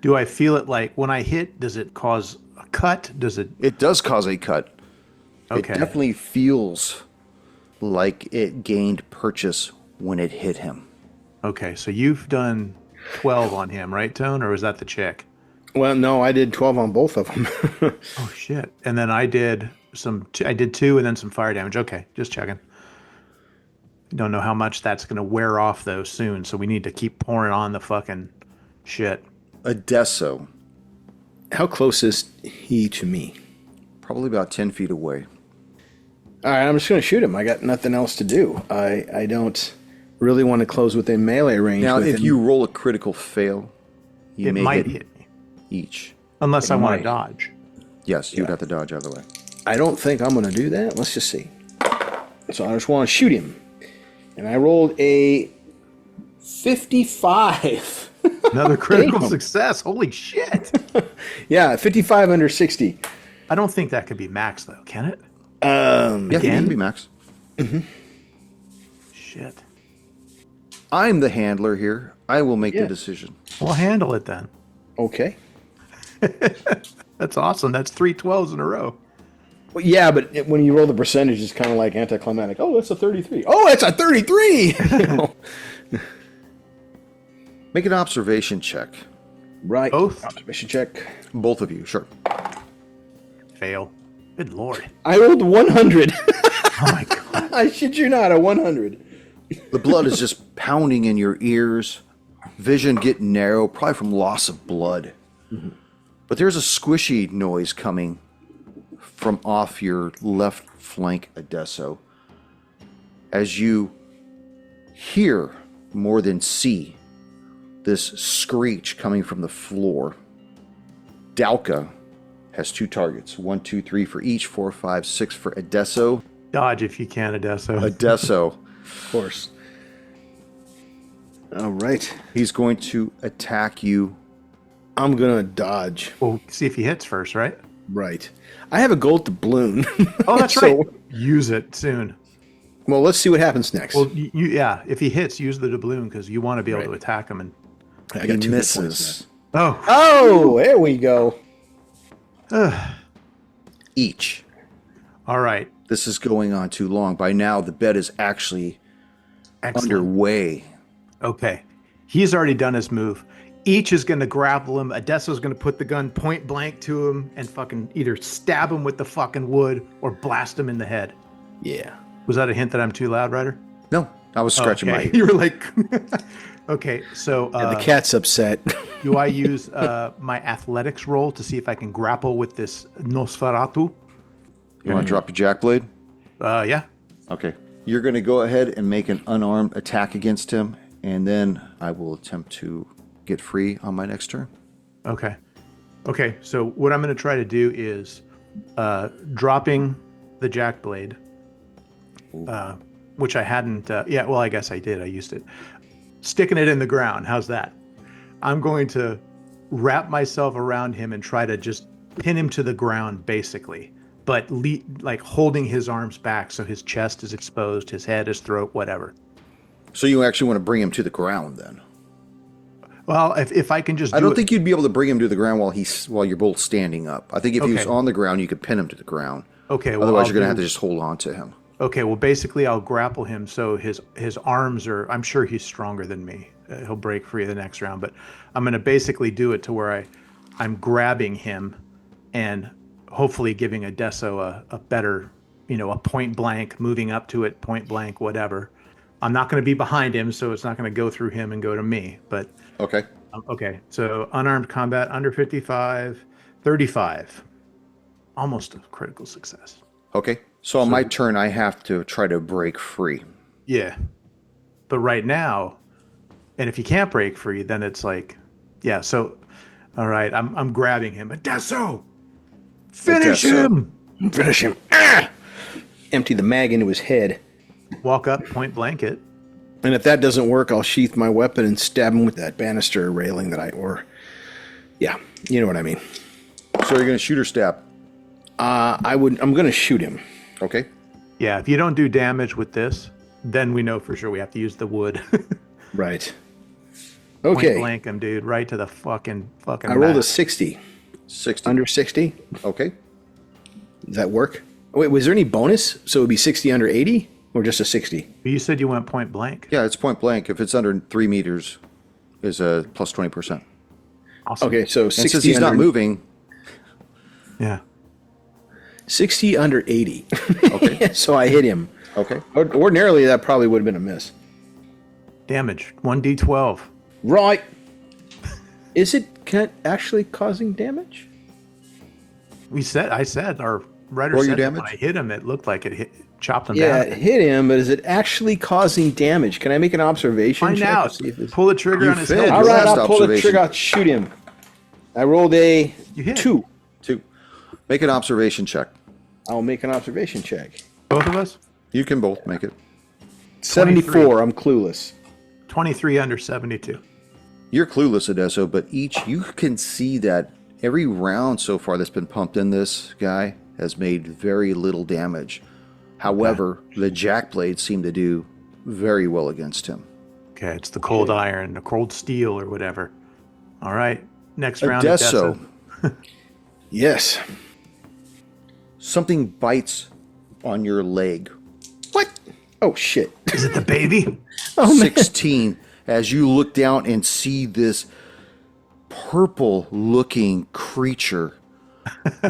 Do I feel it like when I hit, does it cause a cut? Does it? It does cause a cut. Okay. It definitely feels like it gained purchase when it hit him. Okay, so you've done 12 on him, right, Tone? Or was that the chick? Well, no, I did 12 on both of them. Oh, shit. And then I did I did 2 and then some fire damage. Okay, just checking. Don't know how much that's going to wear off, though, soon. So we need to keep pouring on the fucking shit. Adesso, How close is he to me? probably about 10 feet away. All right, I'm just going to shoot him. I got nothing else to do. I don't really want to close within melee range. Now, with if him. you roll a critical fail, you It may might hit hit me. each. Unless I want might. to dodge. Yes, you would Yeah. have to dodge out of the way. I don't think I'm going to do that. Let's just see. So I just want to shoot him. And I rolled a 55. Another critical Damn. success. Holy shit. Yeah, 55 under 60. I don't think that could be max, though. Can it? Yeah, you Again? can be max. Shit. I'm the handler here. I will make Yeah. the decision. We'll handle it then. Okay. That's awesome. That's 3 12s in a row. Well, yeah, but when you roll the percentage, it's kind of like anticlimactic. Oh, that's a 33. Oh, that's a 33! You know? Make an observation check. Right. Both? Observation check. Both of you, sure. Fail. Good lord. I rolled 100. Oh my god. I shit you not, a 100. The blood is just pounding in your ears. Vision getting narrow, probably from loss of blood. But there's a squishy noise coming from off your left flank, Adesso. As you hear more than see this screech coming from the floor. Dalca has 2 targets. 1, 2, 3 for each. 4, 5, 6 for Adesso. Dodge if you can, Adesso. Of Adesso. course. All right. He's going to attack you. I'm going to dodge. We'll see if he hits first, right? Right. I have a gold doubloon. Oh, that's So- right. Use it soon. Well, let's see what happens next. Well, yeah, if he hits, use the doubloon because you want to be able to attack him. And I He got 2 hit points misses. left. oh, Oh, there we go. Each. all right. This is going on too long. By now, the bed is actually Excellent. underway. Okay. He's already done his move. Each is going to grapple him. Adesso's going to put the gun point blank to him and fucking either stab him with the fucking wood or blast him in the head. Yeah. Was that a hint that I'm too loud, Ryder? No, I was scratching my Okay. ear. You were like, okay. So The cat's upset. do I use my athletics roll to see if I can grapple with this Nosferatu? You want to drop your jack blade? Yeah. Okay. You're going to go ahead and make an unarmed attack against him, and then I will attempt to get free on my next turn. Okay. Okay. So what I'm going to try to do is dropping the jack blade, which I hadn't. Yeah. Well, I guess I did. I used it. Sticking it in the ground. How's that? I'm going to wrap myself around him and try to just pin him to the ground, basically. But like holding his arms back so his chest is exposed, his head, his throat, whatever. So you actually want to bring him to the ground then? Well, if I can just, I don't think you'd be able to bring him to the ground while you're both standing up. I think if he was Okay. on the ground, you could pin him to the ground. Okay. Well, Otherwise, I'll you're going to do- have to just hold on to him. Okay, well, basically, I'll grapple him so his arms are. I'm sure he's stronger than me. He'll break free the next round, but I'm going to basically do it to where I'm grabbing him, and hopefully giving Adesso a better, a point blank, moving up to it, point blank, whatever. I'm not going to be behind him, so it's not going to go through him and go to me. But Okay. okay, so unarmed combat under 55, 35, almost a critical success. Okay. So on my turn, I have to try to break free. Yeah. But right now, and if you can't break free, then it's like, yeah, so, all right, I'm grabbing him. Adesso! Finish Adesso. him! Finish him. Ah! Empty the mag into his head. Walk up, point blank it. And if that doesn't work, I'll sheath my weapon and stab him with that banister railing yeah, you know what I mean. So you're going to shoot or stab? I'm going to shoot him. Okay. Yeah, if you don't do damage with this, then we know for sure we have to use the wood. Right. Point Okay. blank him, dude, right to the fucking I rolled a back. 60. 60. Under 60? Okay. Does that work? Wait, was there any bonus? So it would be 60 under 80? Or just a 60? You said you went point blank. Yeah, it's point blank. If it's under 3 meters. is a plus 20%. Awesome. Okay, so And 60 since he's not under, moving, Yeah. 60 under 80. okay, So I hit him. okay. Ordinarily, that probably would have been a miss. Damage 1d12. Right. Is it actually causing damage? I said, our writer Roll your said that damage. when I hit him, it looked like it chopped him Yeah, down. it hit him, but is it actually causing damage? Can I make an observation Find check to out. see if this- Pull the trigger You on his failed head. your All right, last I'll pull the observation. trigger. I'll shoot him. I rolled a You hit. 2. 2. Make an observation check. I'll make an observation check. Both of us? You can both make it. 74. I'm clueless. 23 under 72. You're clueless, Adesso, but you can see that every round so far that's been pumped in this guy has made very little damage. However, the jack blades seem to do very well against him. Okay, it's the cold iron, the cold steel, or whatever. All right, next round. Adesso, Yes. something bites on your leg. What? Oh, shit. Is it the baby? Oh, man. 16, as you look down and see this purple-looking creature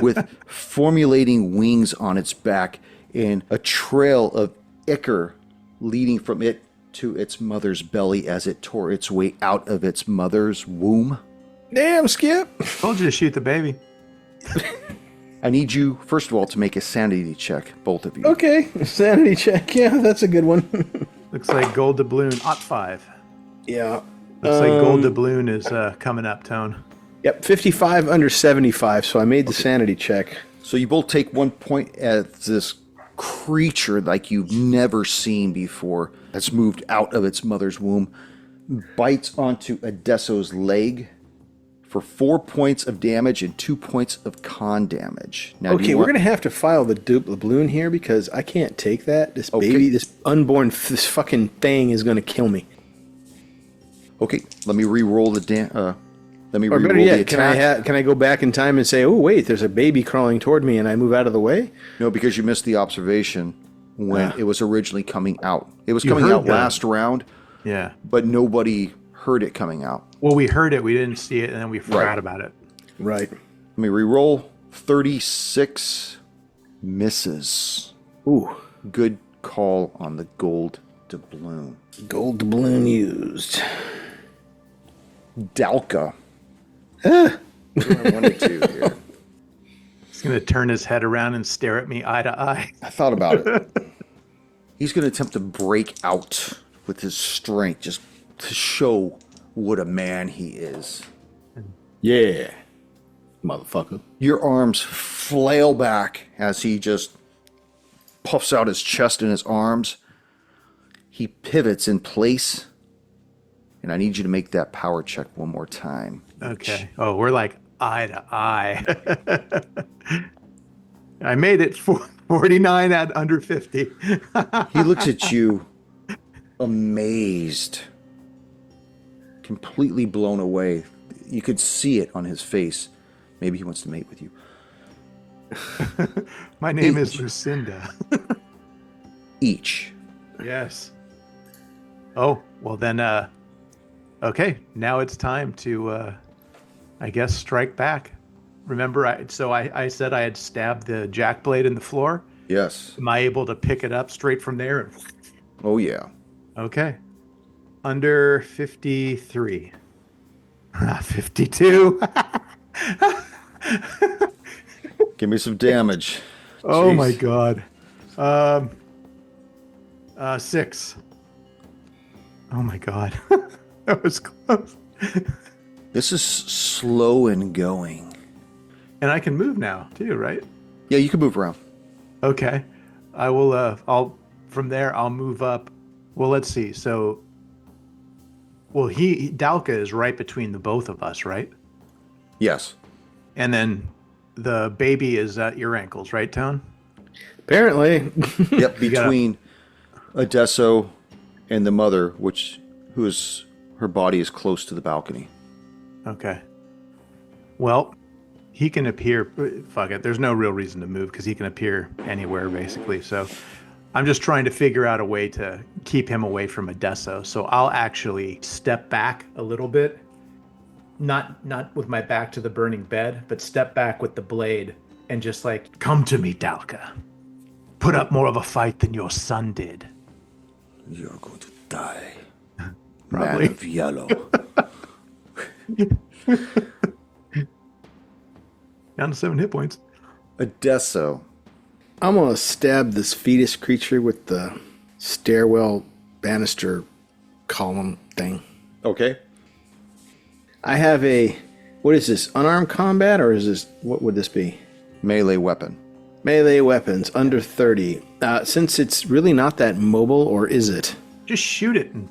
with formulating wings on its back and a trail of ichor leading from it to its mother's belly as it tore its way out of its mother's womb. Damn, Skip. Told you to shoot the baby. I need you, first of all, to make a sanity check, both of you. Okay, sanity check. Yeah, that's a good one. Looks like gold doubloon. Ot 5. Yeah. Looks like gold doubloon is coming up, Tone. Yep, 55 under 75, so I made the sanity check. So you both take 1 point at this creature like you've never seen before that's moved out of its mother's womb, bites onto Adesso's leg for 4 points of damage and 2 points of con damage. Now, Okay, we're going to have to file the doubloon here because I can't take that. This baby, this unborn, this fucking thing is going to kill me. Okay, let me re-roll the let me Or better re-roll the yet, attack. can I go back in time and say, oh, wait, there's a baby crawling toward me and I move out of the way? No, because you missed the observation when it was originally coming out. It was You coming heard out that. last round, Yeah. but nobody heard it coming out. Well, we heard it, we didn't see it, and then we forgot Right. about it. Right. Let me re-roll. 36 misses. Ooh, Good call on the gold doubloon. gold doubloon used. Dalca. What do I want to do here? He's going to turn his head around and stare at me eye to eye. I thought about it. He's going to attempt to break out with his strength just to show what a man he is. Yeah. Motherfucker. Your arms flail back as he just puffs out his chest and his arms. He pivots in place. And I need you to make that power check one more time. Okay. Oh, we're like eye to eye. I made it 49 at under 50. He looks at you amazed, completely blown away. You could see it on his face. Maybe he wants to mate with you. My name is Lucinda. Each. Yes. Oh, well then, okay, now it's time to, I guess, strike back. Remember, I said I had stabbed the jack blade in the floor. Yes. Am I able to pick it up straight from there? And Oh, yeah. okay. Under 53. 52. Give me some damage. Oh Jeez. my god. 6. Oh my god. That was close. This is slow and going. And I can move now too, right? Yeah, you can move around. Okay. I will from there I'll move up. Well, let's see. So Dalca is right between the both of us, right? Yes. And then the baby is at your ankles, right, Tone? Apparently. Yep, between Adesso and the mother, her body is close to the balcony. Okay. Well, he can appear. Fuck it. There's no real reason to move because he can appear anywhere, basically. So I'm just trying to figure out a way to keep him away from Adesso. So I'll actually step back a little bit. Not with my back to the burning bed, but step back with the blade and just like, come to me, Dalca. Put up more of a fight than your son did. You're going to die. Probably. Man of yellow. Down to 7 hit points. Adesso. I'm going to stab this fetus creature with the stairwell banister column thing. Okay. I have what is this, unarmed combat, or is this, what would this be? Melee weapon. Melee weapons, under 30. Since it's really not that mobile, or is it? Just shoot it. And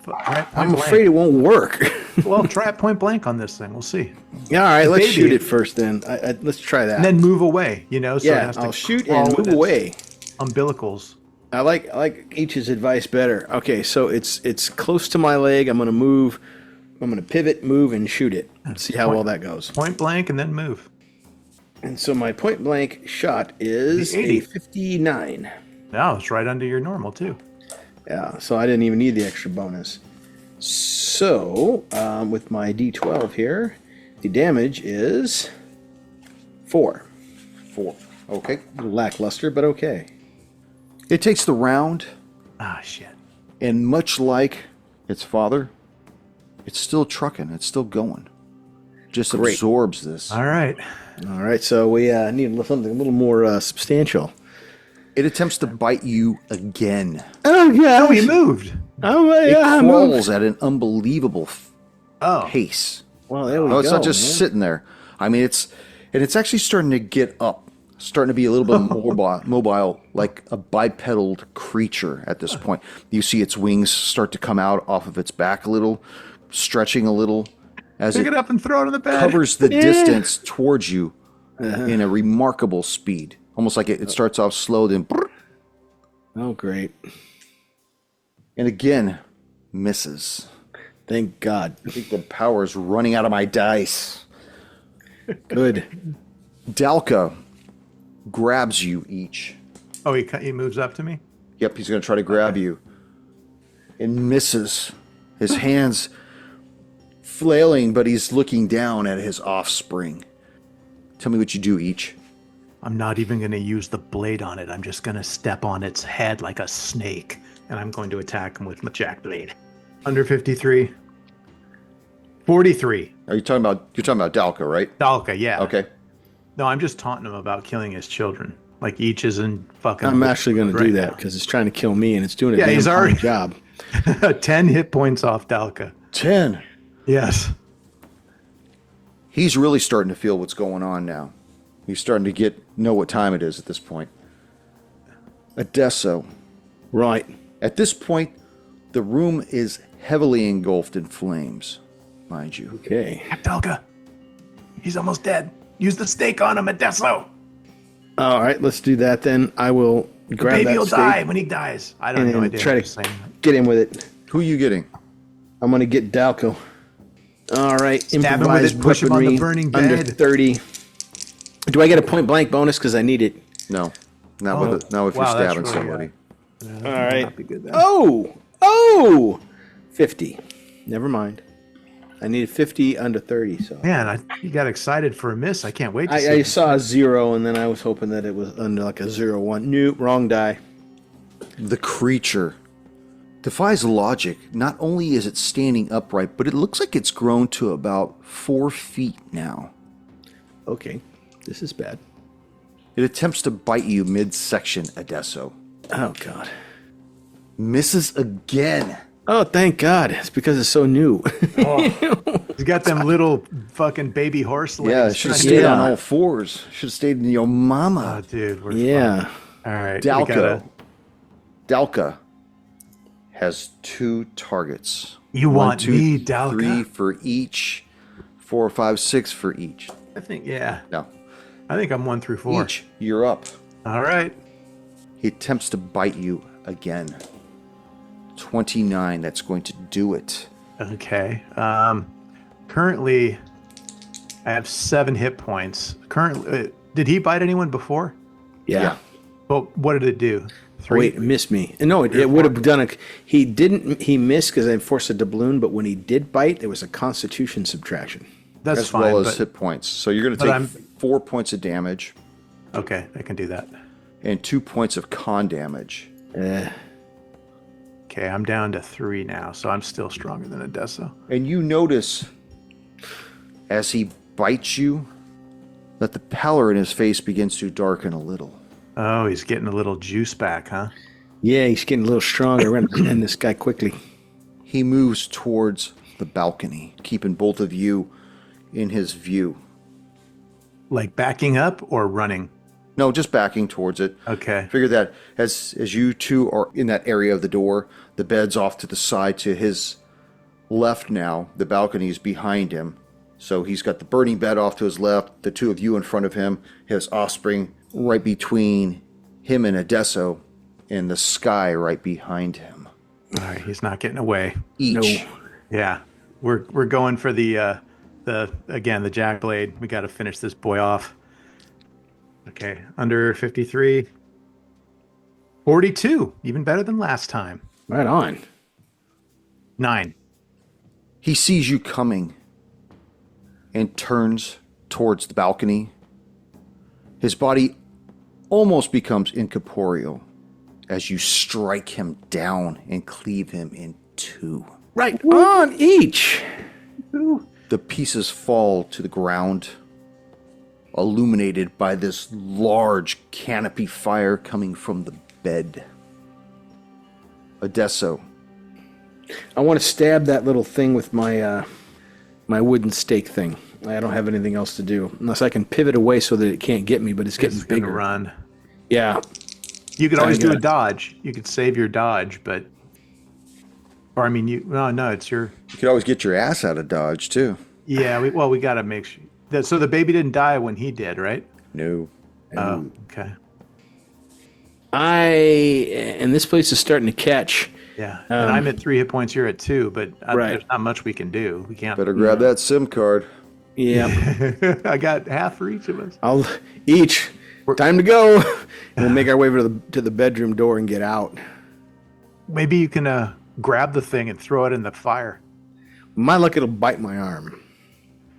I'm afraid it won't work. Well, try it point blank on this thing. We'll see. Yeah, all right, let's Maybe. shoot it first then. Let's try that. And then move away, So it yeah, has to I'll shoot crawl and with move its away. Umbilicals. I like H's advice better. Okay, so it's close to my leg. I'm going to move. I'm going to pivot, move, and shoot it. See how well that goes. Point blank and then move. And so my point blank shot is The 80. a 59. No, it's right under your normal, too. Yeah, so I didn't even need the extra bonus. So, with my D12 here, the damage is 4. 4. Okay. A little lackluster, but okay. It takes the round, Ah, shit. and much like its father, it's still trucking. It's still going. Just Great. absorbs this. All right. All right, so we need something a little more substantial. It attempts to bite you again. Oh, yeah. Oh, he moved. Oh, It yeah, I moved. crawls at an unbelievable Oh. pace. Well, there we go. Oh, it's not just man. sitting there. I mean, it's actually starting to get up, starting to be a little bit more mobile, like a bipedal creature at this point. You see its wings start to come out off of its back a little, stretching a little as Pick it it up and throw it on the bed. covers the distance towards you in a remarkable speed. Almost like it starts off slow, then Oh, great. and again misses. Thank God. I think the power is running out of my dice. Good. Dalca grabs you each. Oh, he moves up to me? Yep, he's going to try to grab you. And misses. His hands flailing, but he's looking down at his offspring. Tell me what you do each. I'm not even going to use the blade on it. I'm just going to step on its head like a snake. And I'm going to attack him with my jack blade. Under 53. 43. You're talking about Dalca, right? Dalca, yeah. Okay. No, I'm just taunting him about killing his children. Like each is in fucking... I'm actually going to right do that now. because it's trying to kill me and it's doing a Yeah, damn he's fine already- job. 10 hit points off Dalca. 10. Yes. He's really starting to feel what's going on now. He's starting to know what time it is at this point. Adesso. Right. At this point, the room is heavily engulfed in flames, mind you. Okay. Dalca. He's almost dead. Use the stake on him, Adesso. All right, let's do that then. I will grab Baby that will stake die when he dies. I don't and know. then Idea. try I'm to just saying. get in with it. Who are you getting? I'm going to get Dalco. All right. Stab him with it, Improvised push him on the weaponry burning under bed. 30. Do I get a point blank bonus because I need it? No. Not if you're wow, that's stabbing really somebody. All right. Not be good then. Oh! 50. Never mind. I needed 50 under 30, so. Man, you got excited for a miss. I can't wait to see I it. saw a 0, and then I was hoping that it was under like a 0-1. Nope, wrong die. The creature defies logic. Not only is it standing upright, but it looks like it's grown to about 4 feet now. Okay, this is bad. It attempts to bite you midsection, Adesso. Oh, God. Misses again. Oh, thank God. It's because it's so new. He's got them little fucking baby horse legs. Yeah, should have trying to- stayed Yeah. on all fours. Should have stayed in your Oh, mama. dude. We're Yeah. fucked. All right. Dalca. Dalca has 2 targets. You 1, want 2, me, Dalca? 3 for each. 4, 5, 6 for each. I think, yeah. No. I think I'm 1 through 4. Each. You're up. All right. He attempts to bite you again. 29. That's going to do it. Okay. Currently, I have 7 hit points. Currently, did he bite anyone before? Yeah. Yeah. Well, what did it do? Oh, wait, it missed me. No, it would have done a. He didn't. He missed because I forced a doubloon. But when he did bite, there was a Constitution subtraction. That's as fine, well as hit points. So you're going to take 4 points of damage. Okay, I can do that. And 2 points of con damage. Okay, I'm down to 3 now, so I'm still stronger than Adesso. And you notice, as he bites you, that the pallor in his face begins to darken a little. Oh, he's getting a little juice back, huh? Yeah, he's getting a little stronger. We're going to end this guy quickly. He moves towards the balcony, keeping both of you in his view. Like backing up or running? No, just backing towards it. Okay. Figure that as you two are in that area of the door, the bed's off to the side to his left now. The balcony is behind him. So he's got the burning bed off to his left, the two of you in front of him, his offspring right between him and Adesso, and the sky right behind him. All right, he's not getting away. Each. No. Yeah, we're going for the Jack Blade. We got to finish this boy off. Okay, under 53. 42, even better than last time. Right on. 9. He sees you coming and turns towards the balcony. His body almost becomes incorporeal as you strike him down and cleave him in 2. Right on each. The pieces fall to the ground, illuminated by this large canopy fire coming from the bed. Adesso. I want to stab that little thing with my my wooden stake thing. I don't have anything else to do unless I can pivot away so that it can't get me. But it's getting Gonna bigger. run. Yeah. You could always do a dodge. You could save your dodge, but no, it's your. You could always get your ass out of Dodge, too. Yeah, we got to make sure. So the baby didn't die when he did, right? No. Oh, okay. And this place is starting to catch. Yeah, and I'm at 3 hit points. You're at 2, but Right. there's not much we can do. We can't. Better grab that SIM card. Yeah. I got half for each of us. I'll each. Time to go. And we'll make our way to the bedroom door and get out. Maybe you can grab the thing and throw it in the fire. My luck, it'll bite my arm.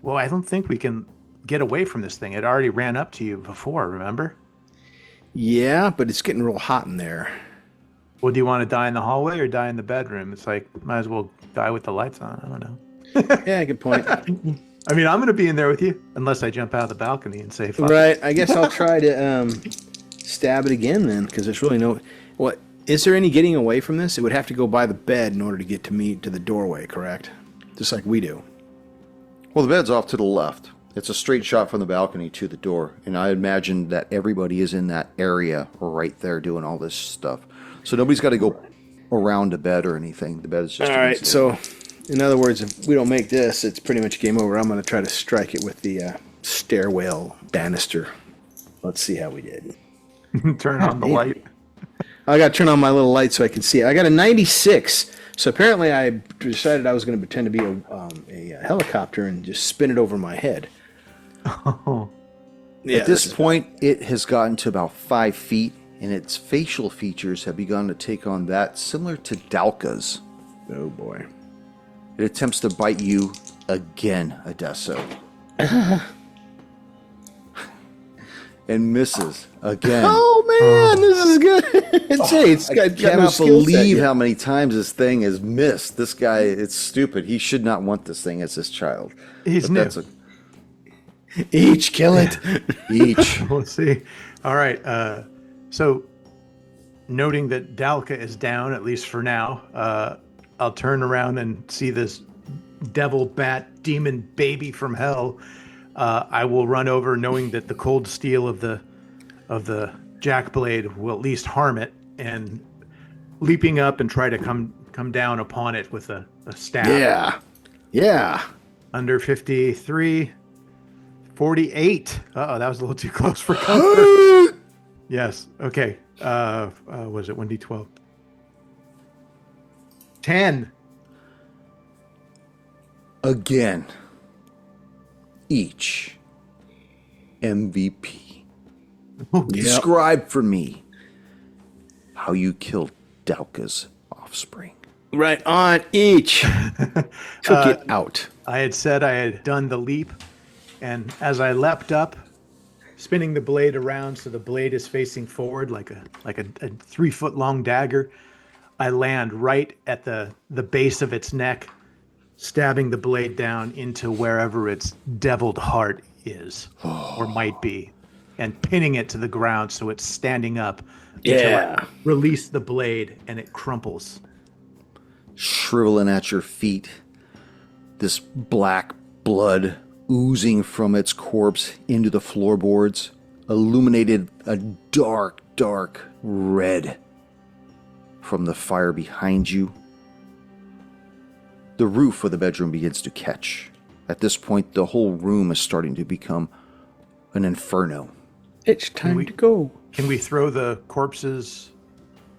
Well, I don't think we can get away from this thing. It already ran up to you before, remember? Yeah, but it's getting real hot in there. Well, do you want to die in the hallway or die in the bedroom? It's like, might as well die with the lights on. I don't know. Yeah, good point. I mean, I'm going to be in there with you, unless I jump out of the balcony and say, fuck. Right. I guess I'll try to stab it again then, because there's really no... What? Is there any getting away from this? It would have to go by the bed in order to get to me to the doorway, correct? Just like we do. Well, the bed's off to the left. It's a straight shot from the balcony to the door. And I imagine that everybody is in that area right there doing all this stuff. So nobody's got to go around the bed or anything. The bed is just... All right, so in other words, if we don't make this, it's pretty much game over. I'm going to try to strike it with the stairwell banister. Let's see how we did. Turn on the light. I got to turn on my little light so I can see it. I got a 96. So apparently I decided I was going to pretend to be a helicopter and just spin it over my head. Oh. Yeah, At this point, it has gotten to about 5 feet, and its facial features have begun to take on that similar to Dalca's. Oh, boy. It attempts to bite you again, Adesso. And misses again. Oh, man, this is good. It's I got no cannot skill set believe yet. how many times this thing has missed. This guy, it's stupid. He should not want this thing as his child. He's But new. that's Each, kill it. each. Let's see. All right. So, noting that Dalca is down, at least for now, I'll turn around and see this devil bat demon baby from hell. I will run over, knowing that the cold steel of the jack blade will at least harm it, and leaping up and try to come down upon it with a stab. Yeah. Yeah. Under 53. 48. Uh-oh, that was a little too close for comfort. Yes. Okay. Was it 1d12? 10. Again. Each. MVP. Describe for me how you killed Dalca's offspring. Right on each. Took it out. I had said I had done the leap, and as I leapt up, spinning the blade around so the blade is facing forward like a 3-foot long dagger, I land right at the base of its neck, stabbing the blade down into wherever its deviled heart is or might be, and pinning it to the ground so it's standing up until I release the blade and it crumples. Shriveling at your feet, this black blood oozing from its corpse into the floorboards, illuminated a dark, dark red from the fire behind you. The roof of the bedroom begins to catch. At this point, the whole room is starting to become an inferno. It's time to go. Can we throw the corpses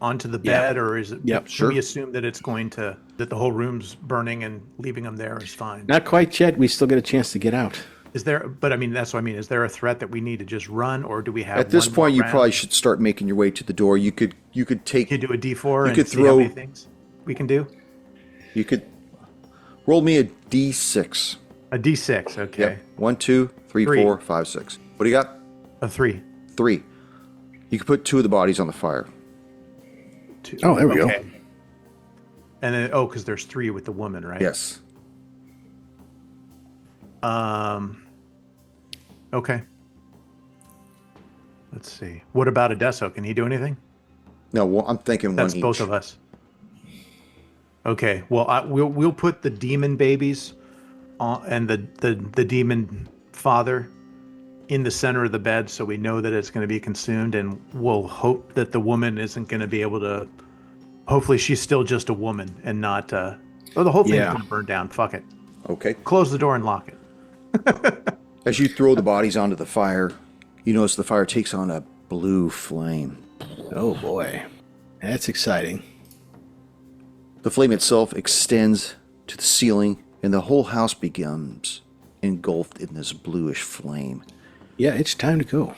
onto the bed, or is it? Yep, Can we assume that it's going to that the whole room's burning and leaving them there is fine? Not quite yet. We still get a chance to get out. Is there? But I mean, that's what I mean. Is there a threat that we need to just run, or do we have? At this one point, more you round? probably should start making your way to the door. You could take. You could do a D4 and could see how throw- many things we can do. You could roll me a D6. A D6, okay. Yep. 1, 2, 3, Three. 4, 5, 6. What do you got? A 3. 3. You can put 2 of the bodies on the fire. 2. Oh, there we go. And then because there's 3 with the woman, right? Yes. Okay. Let's see. What about Adesso? Can he do anything? No, well, I'm thinking That's one each. both of us. Okay. Well, we'll put the demon babies and the demon father in the center of the bed, so we know that it's going to be consumed, and we'll hope that the woman isn't going to be able to. Hopefully, she's still just a woman and not. The whole thing's going to burn down. Fuck it. Okay. Close the door and lock it. As you throw the bodies onto the fire, you notice the fire takes on a blue flame. Oh, boy. That's exciting. The flame itself extends to the ceiling, and the whole house becomes engulfed in this bluish flame. Yeah, it's time to go.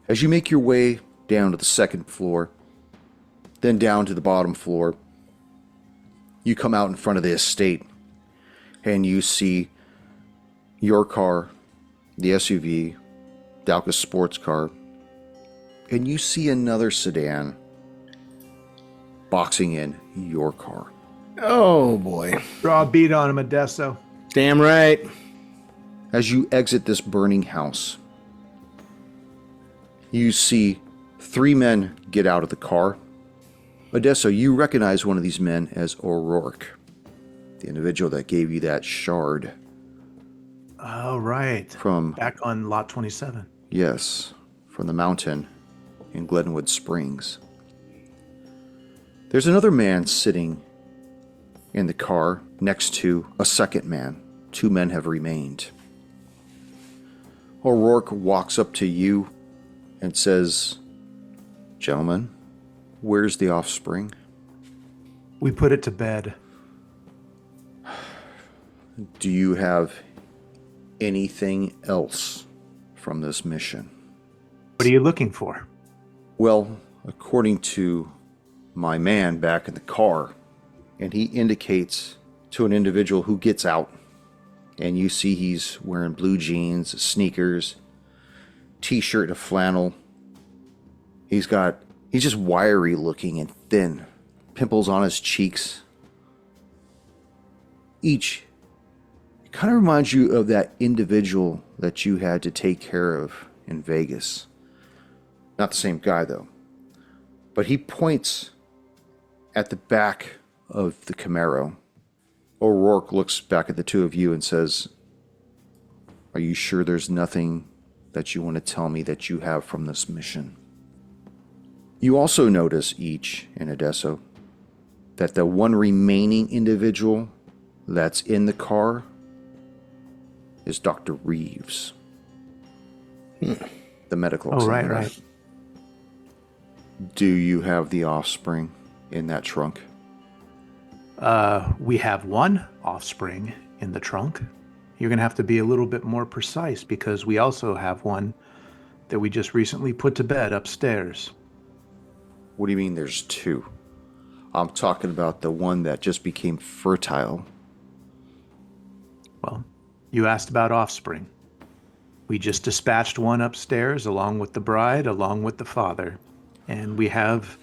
As you make your way down to the second floor, then down to the bottom floor, you come out in front of the estate, and you see your car, the SUV, Dalca's sports car, and you see another sedan boxing in your car. Oh, boy. Draw a beat on him, Adesso. Damn right. As you exit this burning house, you see 3 men get out of the car. Adesso, you recognize one of these men as O'Rourke, the individual that gave you that shard. Oh, right. From, Back on lot 27. yes, from the mountain in Glenwood Springs. There's another man sitting in the car next to a second man. 2 men have remained. O'Rourke walks up to you and says, "Gentlemen, where's the offspring?" We put it to bed. Do you have anything else from this mission? What are you looking for? Well, according to my man back in the car, and he indicates to an individual who gets out, and you see he's wearing blue jeans, sneakers, t-shirt, and a flannel. He's just wiry looking and thin, pimples on his cheeks. It kind of reminds you of that individual that you had to take care of in Vegas. Not the same guy, though. But he points at the back of the Camaro. O'Rourke looks back at the 2 of you and says, "Are you sure there's nothing that you want to tell me that you have from this mission?" You also notice each in Adesso that the one remaining individual that's in the car is Dr. Reeves, the medical examiner. Right. Do you have the offspring in that trunk? We have one offspring in the trunk. You're going to have to be a little bit more precise because we also have one that we just recently put to bed upstairs. What do you mean there's two? I'm talking about the one that just became fertile. Well, you asked about offspring. We just dispatched one upstairs along with the bride, along with the father. And we have,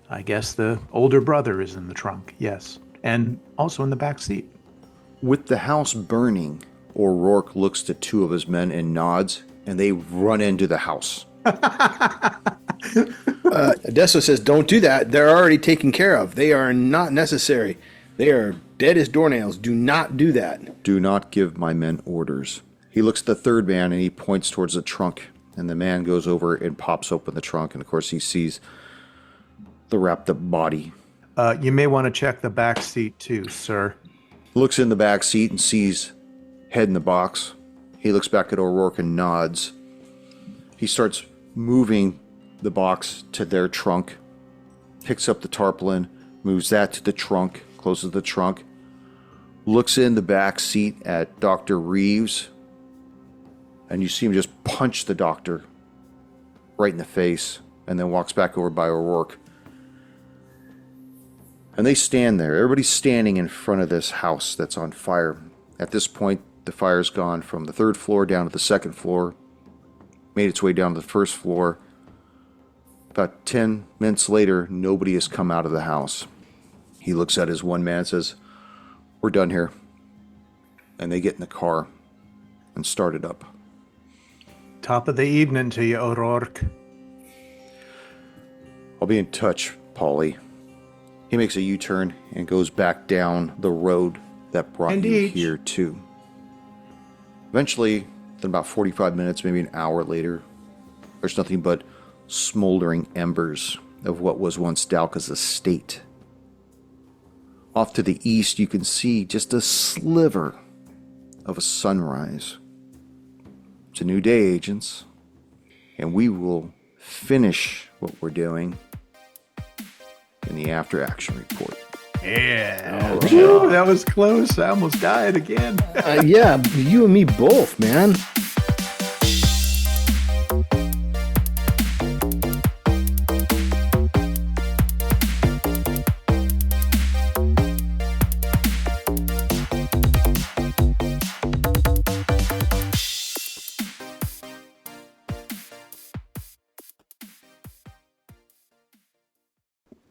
I guess, the older brother is in the trunk, yes. And also in the back seat. With the house burning, O'Rourke looks to two of his men and nods, and they run into the house. Adesso says, don't do that. They're already taken care of. They are not necessary. They are dead as doornails. Do not do that. Do not give my men orders. He looks at the third man and he points towards the trunk. And the man goes over and pops open the trunk. And of course he sees the wrapped up body. You may want to check the back seat too, sir. Looks in the back seat and sees head in the box. He looks back at O'Rourke and nods. He starts moving the box to their trunk. Picks up the tarpaulin. Moves that to the trunk. Closes the trunk. Looks in the back seat at Dr. Reeves. And you see him just punch the doctor right in the face. And then walks back over by O'Rourke. And they stand there. Everybody's standing in front of this house that's on fire. At this point, the fire's gone from the third floor down to the second floor. Made its way down to the first floor. About 10 minutes later, nobody has come out of the house. He looks at his one man and says, "We're done here." And they get in the car and start it up. Top of the evening to you, O'Rourke. I'll be in touch, Paulie. He makes a U-turn and goes back down the road that brought you here too. Eventually, in about 45 minutes, maybe an hour later, there's nothing but smoldering embers of what was once Dalca's estate. Off to the east, you can see just a sliver of a sunrise. It's a new day, agents, and we will finish what we're doing in the after action report. Yeah. Ooh, that was close. I almost died again. Yeah, you and me both, man.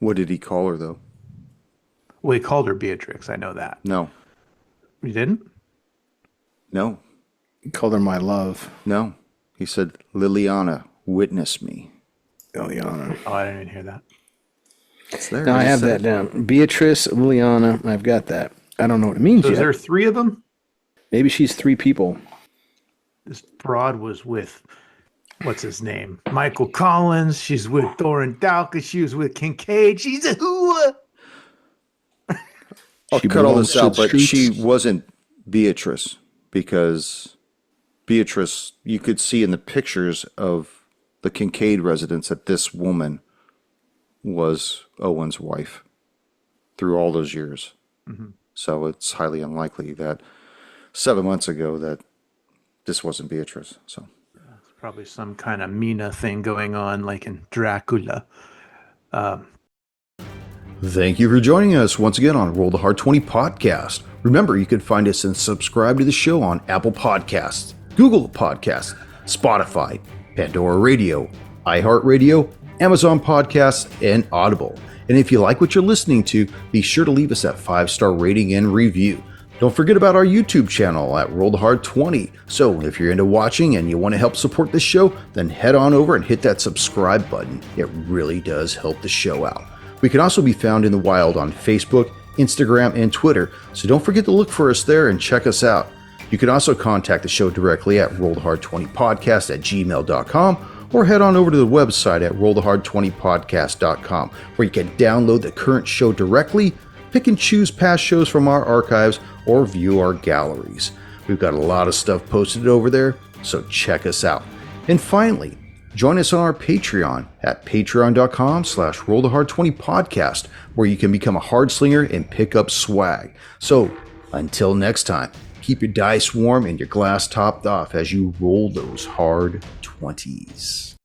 What did he call her, though? Well, he called her Beatrix. I know that. No. You didn't? No. He called her my love. No. He said, "Liliana, witness me." Liliana. Oh, I didn't even hear that. It's there. No, I have that down. Beatrice, Liliana. I've got that. I don't know what it means So yet. is there three of them? Maybe she's three people. This broad was with, what's his name? Michael Collins. She's with Dorin Dalca. She was with Kincaid. She's a hooah. I'll She cut all belongs this to out, the but she streets. wasn't Beatrice, because Beatrice, you could see in the pictures of the Kincaid residence that this woman was Owen's wife through all those years. Mm-hmm. So it's highly unlikely that 7 months ago that this wasn't Beatrice. So Probably some kind of Mina thing going on, like in Dracula. thank you for joining us once again on Roll the Hard 20 podcast. Remember, you can find us and subscribe to the show on Apple Podcasts, Google Podcasts, Spotify, Pandora Radio, iHeart Radio, Amazon Podcasts, and Audible. And if you like what you're listening to, be sure to leave us that 5-star rating and review. Don't forget about our YouTube channel at Roll the Hard 20. So if you're into watching and you want to help support the show, then head on over and hit that subscribe button. It really does help the show out. We can also be found in the wild on Facebook, Instagram, and Twitter, so don't forget to look for us there and check us out. You can also contact the show directly at rollthehard20podcast@gmail.com or head on over to the website at rollthehard20podcast.com, where you can download the current show directly, pick and choose past shows from our archives, or view our galleries. We've got a lot of stuff posted over there, so check us out. And finally, join us on our Patreon at patreon.com/rollthehard20podcast, where you can become a hard slinger and pick up swag. So until next time, keep your dice warm and your glass topped off as you roll those hard 20s.